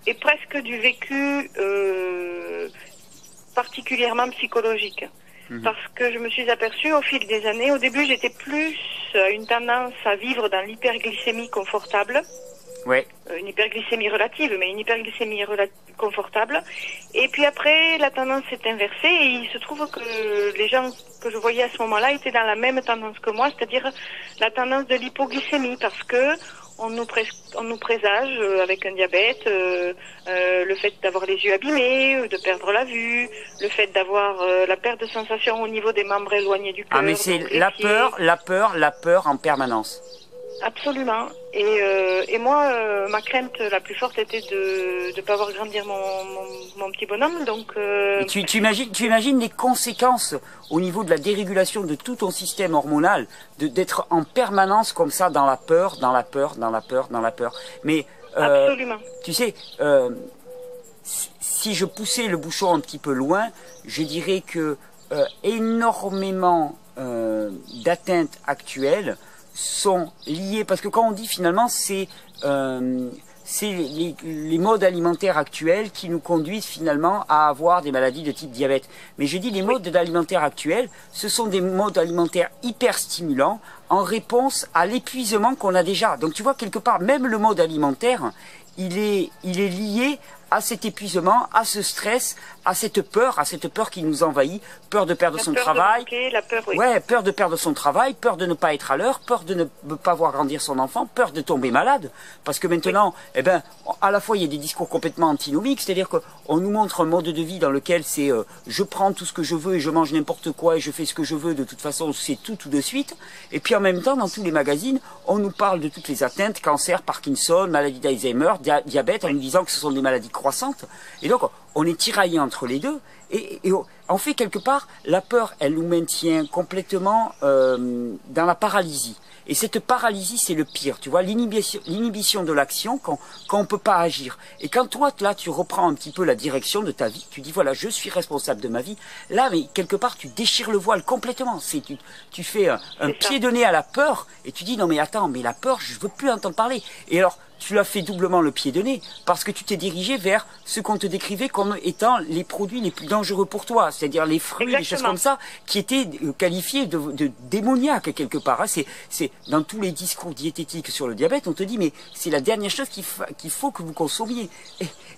Et presque du vécu particulièrement psychologique. Parce que je me suis aperçue au fil des années, au début j'étais plus une tendance à vivre dans l'hyperglycémie confortable. Ouais. Une hyperglycémie relative, mais une hyperglycémie confortable. Et puis après, la tendance s'est inversée et il se trouve que les gens que je voyais à ce moment-là étaient dans la même tendance que moi, c'est-à-dire la tendance de l'hypoglycémie, parce que on nous présage avec un diabète le fait d'avoir les yeux abîmés, de perdre la vue, le fait d'avoir la perte de sensation au niveau des membres éloignés du cœur. Ah mais c'est la peur en permanence. Absolument. Et moi, ma crainte la plus forte était de ne pas voir grandir mon petit bonhomme. Donc, tu imagines les conséquences au niveau de la dérégulation de tout ton système hormonal, d'être en permanence comme ça dans la peur. Mais absolument. Tu sais, si je poussais le bouchon un petit peu loin, je dirais que énormément d'atteintes actuelles sont liées, parce que quand on dit finalement c'est les modes alimentaires actuels qui nous conduisent finalement à avoir des maladies de type diabète. Mais je dis les modes alimentaires actuels, ce sont des modes alimentaires hyper stimulants en réponse à l'épuisement qu'on a déjà. Donc tu vois, quelque part, même le mode alimentaire, il est lié à cet épuisement, à ce stress, à cette peur qui nous envahit, peur de perdre son travail, peur de perdre son travail, peur de ne pas être à l'heure, peur de ne pas voir grandir son enfant, peur de tomber malade, parce que maintenant, à la fois il y a des discours complètement antinomiques, c'est-à-dire qu'on nous montre un mode de vie dans lequel c'est je prends tout ce que je veux et je mange n'importe quoi et je fais ce que je veux, de toute façon c'est tout de suite, et puis en même temps dans tous les magazines, on nous parle de toutes les atteintes, cancer, Parkinson, maladie d'Alzheimer, diabète, en nous disant que ce sont des maladies croissantes, et donc on est tiraillé entre les deux, et en fait quelque part la peur elle nous maintient complètement dans la paralysie, et cette paralysie c'est le pire, tu vois, l'inhibition de l'action quand on peut pas agir, et quand toi là tu reprends un petit peu la direction de ta vie, tu dis voilà je suis responsable de ma vie, là mais quelque part tu déchires le voile complètement, tu fais un pied de nez à la peur, et tu dis non mais attends, mais la peur je veux plus entendre parler, et alors tu as fait doublement le pied de nez, parce que tu t'es dirigé vers ce qu'on te décrivait comme étant les produits les plus dangereux pour toi, c'est-à-dire les fruits, les choses comme ça, qui étaient qualifiés de démoniaques quelque part. Hein. C'est dans tous les discours diététiques sur le diabète, on te dit mais c'est la dernière chose qu'il faut que vous consommiez.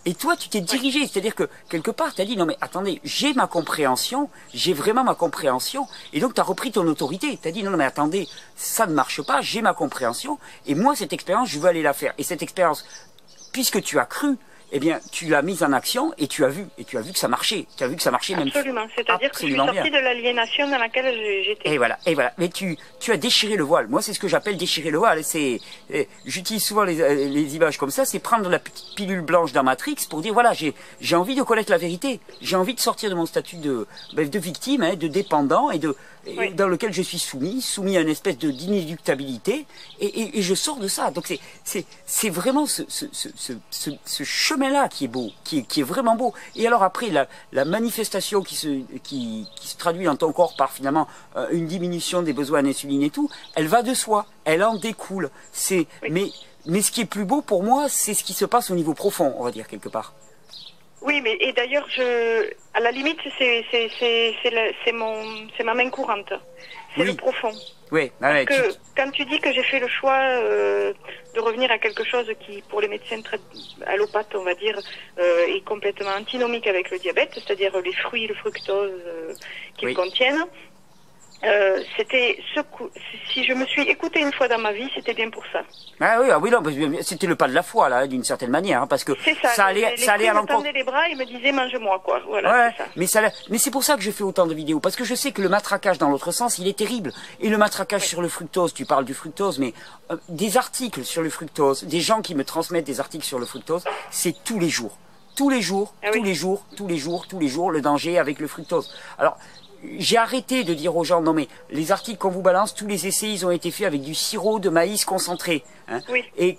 Et toi, tu t'es dirigé, c'est-à-dire que quelque part, tu as dit non mais attendez, j'ai ma compréhension, j'ai vraiment ma compréhension, et donc tu as repris ton autorité. Tu as dit non mais attendez, ça ne marche pas, j'ai ma compréhension, et moi cette expérience, je veux aller la faire. Et cette expérience, puisque tu as cru, eh bien, tu l'as mise en action et tu as vu que ça marchait. Tu as vu que ça marchait même. Absolument. C'est-à-dire que je suis sortie de l'aliénation dans laquelle j'étais. Et voilà. Mais tu as déchiré le voile. Moi, c'est ce que j'appelle déchirer le voile. J'utilise souvent les images comme ça. C'est prendre la petite pilule blanche dans Matrix pour dire voilà, j'ai envie de connaître la vérité. J'ai envie de sortir de mon statut de victime, hein, de dépendant et dans lequel je suis soumis à une espèce d'inéluctabilité, et je sors de ça. Donc c'est vraiment ce chemin chemin-là qui est beau, qui est vraiment beau. Et alors après, la manifestation qui se traduit dans ton corps par finalement une diminution des besoins d'insuline et tout, elle va de soi, elle en découle. Mais ce qui est plus beau pour moi, c'est ce qui se passe au niveau profond, on va dire quelque part. Oui, mais et d'ailleurs, à la limite, c'est ma main courante. C'est le profond. Oui, parce que quand tu dis que j'ai fait le choix de revenir à quelque chose qui, pour les médecins très allopathes, on va dire, est complètement antinomique avec le diabète, c'est-à-dire les fruits, le fructose qu'ils contiennent, si je me suis écoutée une fois dans ma vie, c'était bien pour ça. Ah oui, non, c'était le pas de la foi là, d'une certaine manière, hein, parce que ça allait à l'encontre. Me tendaient les bras et me disaient mange-moi quoi. Voilà. Ouais, mais c'est pour ça que je fais autant de vidéos, parce que je sais que le matraquage dans l'autre sens, il est terrible. Et le matraquage sur le fructose, tu parles du fructose, mais des articles sur le fructose, des gens qui me transmettent des articles sur le fructose, c'est tous les jours. Tous les jours, tous les jours, le danger avec le fructose. Alors, j'ai arrêté de dire aux gens, non mais les articles qu'on vous balance, tous les essais, ils ont été faits avec du sirop de maïs concentré. Hein, et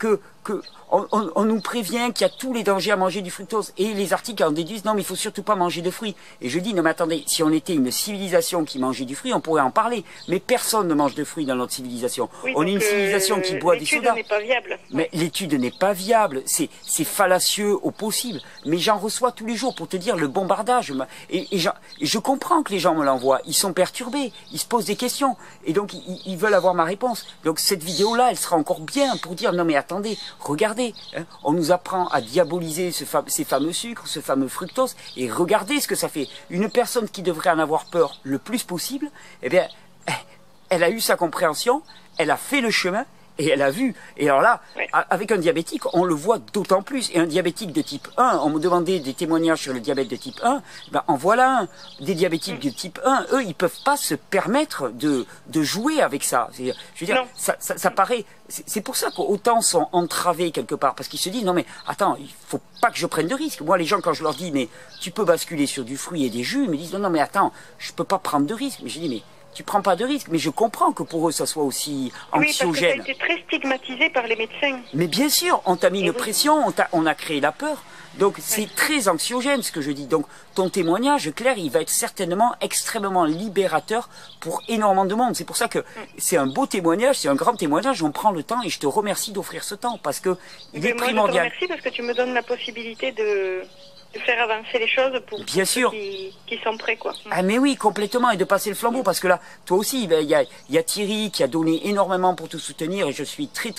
on nous prévient qu'il y a tous les dangers à manger du fructose. Et les articles en déduisent, non mais il faut surtout pas manger de fruits. Et je dis, non mais attendez, si on était une civilisation qui mangeait du fruit, on pourrait en parler. Mais personne ne mange de fruits dans notre civilisation. On est une civilisation qui boit des sodas. L'étude n'est pas viable. Mais l'étude n'est pas viable. C'est fallacieux au possible. Mais j'en reçois tous les jours pour te dire le bombardage. Et je comprends que les gens me l'envoient. Ils sont perturbés. Ils se posent des questions. Et donc, ils veulent avoir ma réponse. Donc, cette vidéo-là, elle sera encore bien pour dire, non mais attendez, regardez, hein, on nous apprend à diaboliser ces fameux sucres, ce fameux fructose, et regardez ce que ça fait. Une personne qui devrait en avoir peur le plus possible, eh bien, elle a eu sa compréhension, elle a fait le chemin, et elle a vu. Et alors là, avec un diabétique, on le voit d'autant plus. Et un diabétique de type 1, on me demandait des témoignages sur le diabète de type 1, ben en voilà un. Des diabétiques de type 1, eux, ils peuvent pas se permettre de jouer avec ça. Je veux dire, ça paraît... C'est pour ça qu'autant sont entravés quelque part, parce qu'ils se disent, non mais attends, il faut pas que je prenne de risques. Moi, les gens, quand je leur dis, mais tu peux basculer sur du fruit et des jus, ils me disent, non mais attends, je peux pas prendre de risques. Mais je dis, mais... tu prends pas de risque, mais je comprends que pour eux ça soit aussi anxiogène. Oui, parce que ça a été très stigmatisé par les médecins. Mais bien sûr, on t'a mis une pression, on a créé la peur. Donc c'est très anxiogène ce que je dis. Donc ton témoignage, Claire, il va être certainement extrêmement libérateur pour énormément de monde. C'est pour ça que c'est un beau témoignage, c'est un grand témoignage. On prend le temps et je te remercie d'offrir ce temps parce que il est primordial. Je te remercie parce que tu me donnes la possibilité de faire avancer les choses pour bien sûr. Qui sont prêts, quoi. Ah mais oui, complètement, et de passer le flambeau, parce que là, toi aussi, il y a Thierry qui a donné énormément pour te soutenir, et je suis très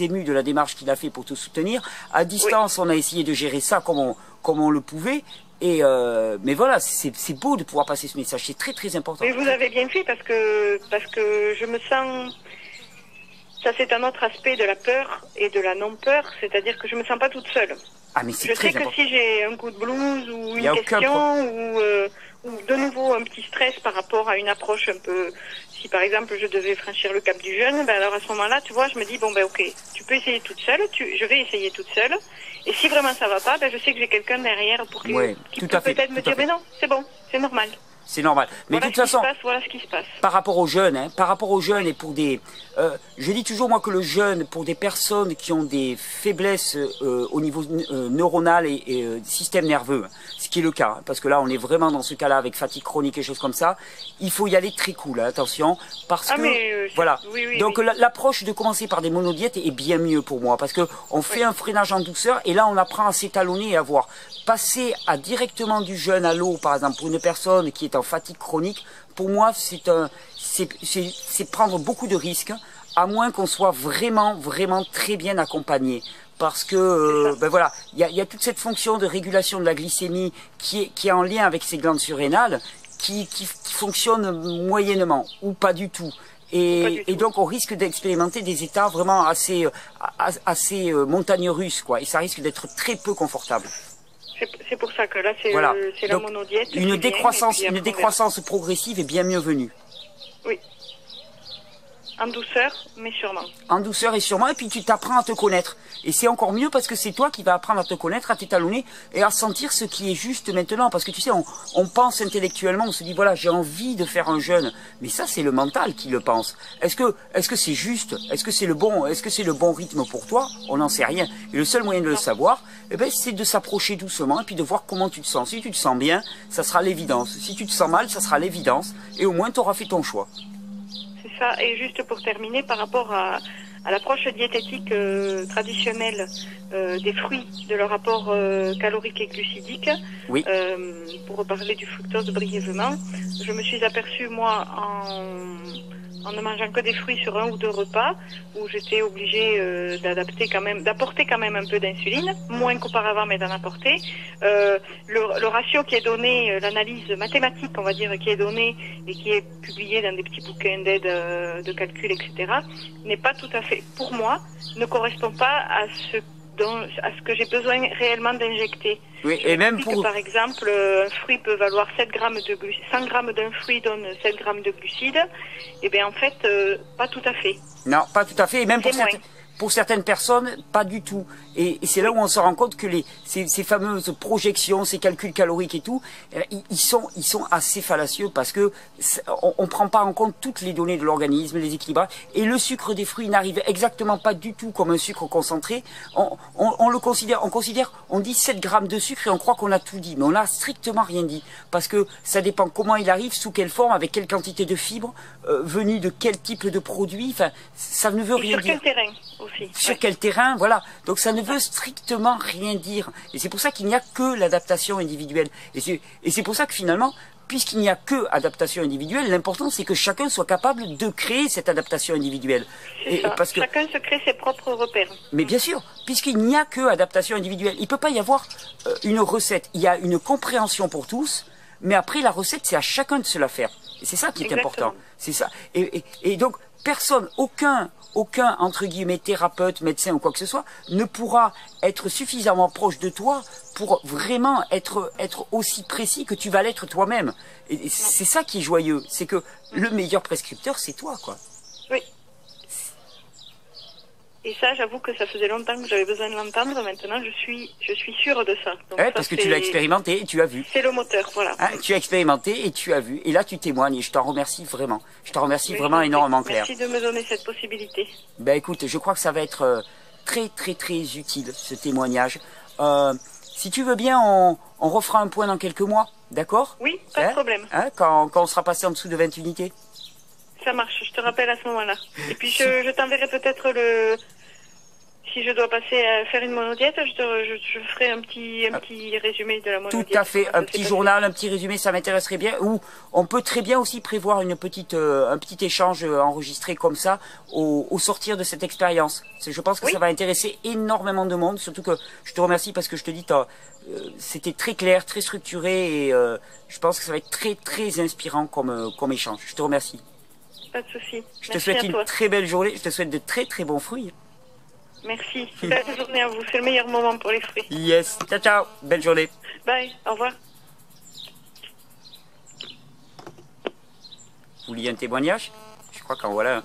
ému de la démarche qu'il a fait pour te soutenir. À distance, on a essayé de gérer ça comme on le pouvait, et mais voilà, c'est beau de pouvoir passer ce message, c'est très important. Mais vous avez bien fait, parce que je me sens... Ça, c'est un autre aspect de la peur et de la non-peur, c'est-à-dire que je me sens pas toute seule. Ah, mais c'est très important. Je sais que si j'ai un coup de blues ou une question ou de nouveau un petit stress par rapport à une approche un peu... Si par exemple je devais franchir le cap du jeûne, ben alors à ce moment-là, tu vois, je me dis, bon ben ok, tu peux essayer toute seule, je vais essayer toute seule, et si vraiment ça va pas, ben je sais que j'ai quelqu'un derrière pour qui peut peut-être me dire, mais non, c'est bon, c'est normal. C'est normal. Mais voilà de toute façon, voilà ce qui se passe. Par rapport aux jeunes, et pour des... je dis toujours, moi, que le jeûne, pour des personnes qui ont des faiblesses au niveau neuronal et système nerveux, ce qui est le cas, hein, parce que là, on est vraiment dans ce cas-là avec fatigue chronique et choses comme ça, il faut y aller très cool, hein, attention, parce que... voilà. Donc, l'approche de commencer par des monodiètes est bien mieux pour moi, parce que on fait un freinage en douceur, et là, on apprend à s'étalonner et à voir. Passer directement du jeûne à l'eau, par exemple, pour une personne qui est en fatigue chronique, pour moi, c'est prendre beaucoup de risques, à moins qu'on soit vraiment très bien accompagné. Parce que, ben voilà, il y a toute cette fonction de régulation de la glycémie qui est en lien avec ces glandes surrénales, qui fonctionne moyennement, ou pas du tout. Et donc on risque d'expérimenter des états vraiment assez montagnes russes, quoi. Et ça risque d'être très peu confortable. C'est pour ça que là, c'est la monodiète. Une décroissance progressive est bien mieux venue. Oui. En douceur, mais sûrement. En douceur et sûrement, et puis tu t'apprends à te connaître. Et c'est encore mieux parce que c'est toi qui vas apprendre à te connaître, à t'étalonner et à sentir ce qui est juste maintenant. Parce que tu sais, on pense intellectuellement, on se dit voilà, j'ai envie de faire un jeûne. Mais ça, c'est le mental qui le pense. Est-ce que c'est juste? Est-ce que c'est le bon rythme pour toi? On n'en sait rien. Et le seul moyen de le savoir, eh ben, c'est de s'approcher doucement et puis de voir comment tu te sens. Si tu te sens bien, ça sera l'évidence. Si tu te sens mal, ça sera l'évidence. Et au moins, tu auras fait ton choix. C'est ça. Et juste pour terminer, par rapport à l'approche diététique traditionnelle des fruits, de leur apport calorique et glucidique, Oui. Pour reparler du fructose brièvement, je me suis aperçue, moi, en ne mangeant que des fruits sur 1 ou 2 repas, où j'étais obligée d'apporter quand même un peu d'insuline, moins qu'auparavant, mais d'en apporter. Le ratio qui est donné, l'analyse mathématique, on va dire, qui est donnée et qui est publiée dans des petits bouquins d'aide de calcul, etc., n'est pas tout à fait, pour moi, ne correspond pas à ce que j'ai besoin réellement d'injecter. Oui, et même pour... Par exemple, un fruit peut valoir 7 grammes de glucides. 100 grammes d'un fruit donne 7 grammes de glucides. Eh bien, en fait, pas tout à fait. Non, pas tout à fait. Et même pour certaines personnes, pas du tout. Et c'est là où on se rend compte que ces fameuses projections, ces calculs caloriques et tout, ils sont assez fallacieux parce que on prend pas en compte toutes les données de l'organisme, les équilibres. Et le sucre des fruits n'arrive exactement pas du tout comme un sucre concentré. On dit 7 grammes de sucre et on croit qu'on a tout dit. Mais on n'a strictement rien dit. Parce que ça dépend comment il arrive, sous quelle forme, avec quelle quantité de fibres, venu de quel type de produit. Enfin, ça ne veut rien dire. Sur quel terrain aussi. Sur quel terrain, voilà. Donc ça ne veut strictement rien dire. Et c'est pour ça qu'il n'y a que l'adaptation individuelle. Et c'est pour ça que finalement, puisqu'il n'y a que adaptation individuelle, l'important c'est que chacun soit capable de créer cette adaptation individuelle. Parce que chacun se crée ses propres repères. Mais bien sûr, puisqu'il n'y a que adaptation individuelle, il ne peut pas y avoir une recette. Il y a une compréhension pour tous, mais après la recette c'est à chacun de se la faire. Et c'est ça qui est important. C'est ça. Et donc personne, aucun entre guillemets thérapeute, médecin ou quoi que ce soit ne pourra être suffisamment proche de toi pour vraiment être aussi précis que tu vas l'être toi-même. Et c'est ça qui est joyeux, c'est que le meilleur prescripteur c'est toi, quoi. Oui. Et ça, j'avoue que ça faisait longtemps que j'avais besoin de l'entendre. Maintenant, je suis sûre de ça. Donc ouais, parce que tu l'as expérimenté et tu as vu. C'est le moteur, voilà. Hein, tu as expérimenté et tu as vu. Et là, tu témoignes et je t'en remercie vraiment. Je t'en remercie vraiment énormément, Claire. Merci de me donner cette possibilité. Ben écoute, je crois que ça va être très très très utile, ce témoignage. Si tu veux bien, on refera un point dans quelques mois, d'accord? Oui, pas de problème. Hein, quand on sera passé en dessous de 20 unités. Ça marche, je te rappelle à ce moment-là. Et puis je t'enverrai peut-être si je dois passer à faire une monodiète, je ferai un petit résumé de la monodiète. Tout à fait, un petit journal, un petit résumé, ça m'intéresserait bien. Ou on peut très bien aussi prévoir un petit échange enregistré comme ça au sortir de cette expérience. Je pense que ça va intéresser énormément de monde, surtout que je te remercie parce que je te dis, c'était très clair, très structuré et je pense que ça va être très très inspirant comme échange. Je te remercie. Pas de souci. Je te souhaite une très belle journée, je te souhaite de très très bons fruits. Merci. Belle journée à vous. C'est le meilleur moment pour les fruits. Yes. Ciao, ciao. Belle journée. Bye. Au revoir. Vous vouliez un témoignage? Je crois qu'en voilà un.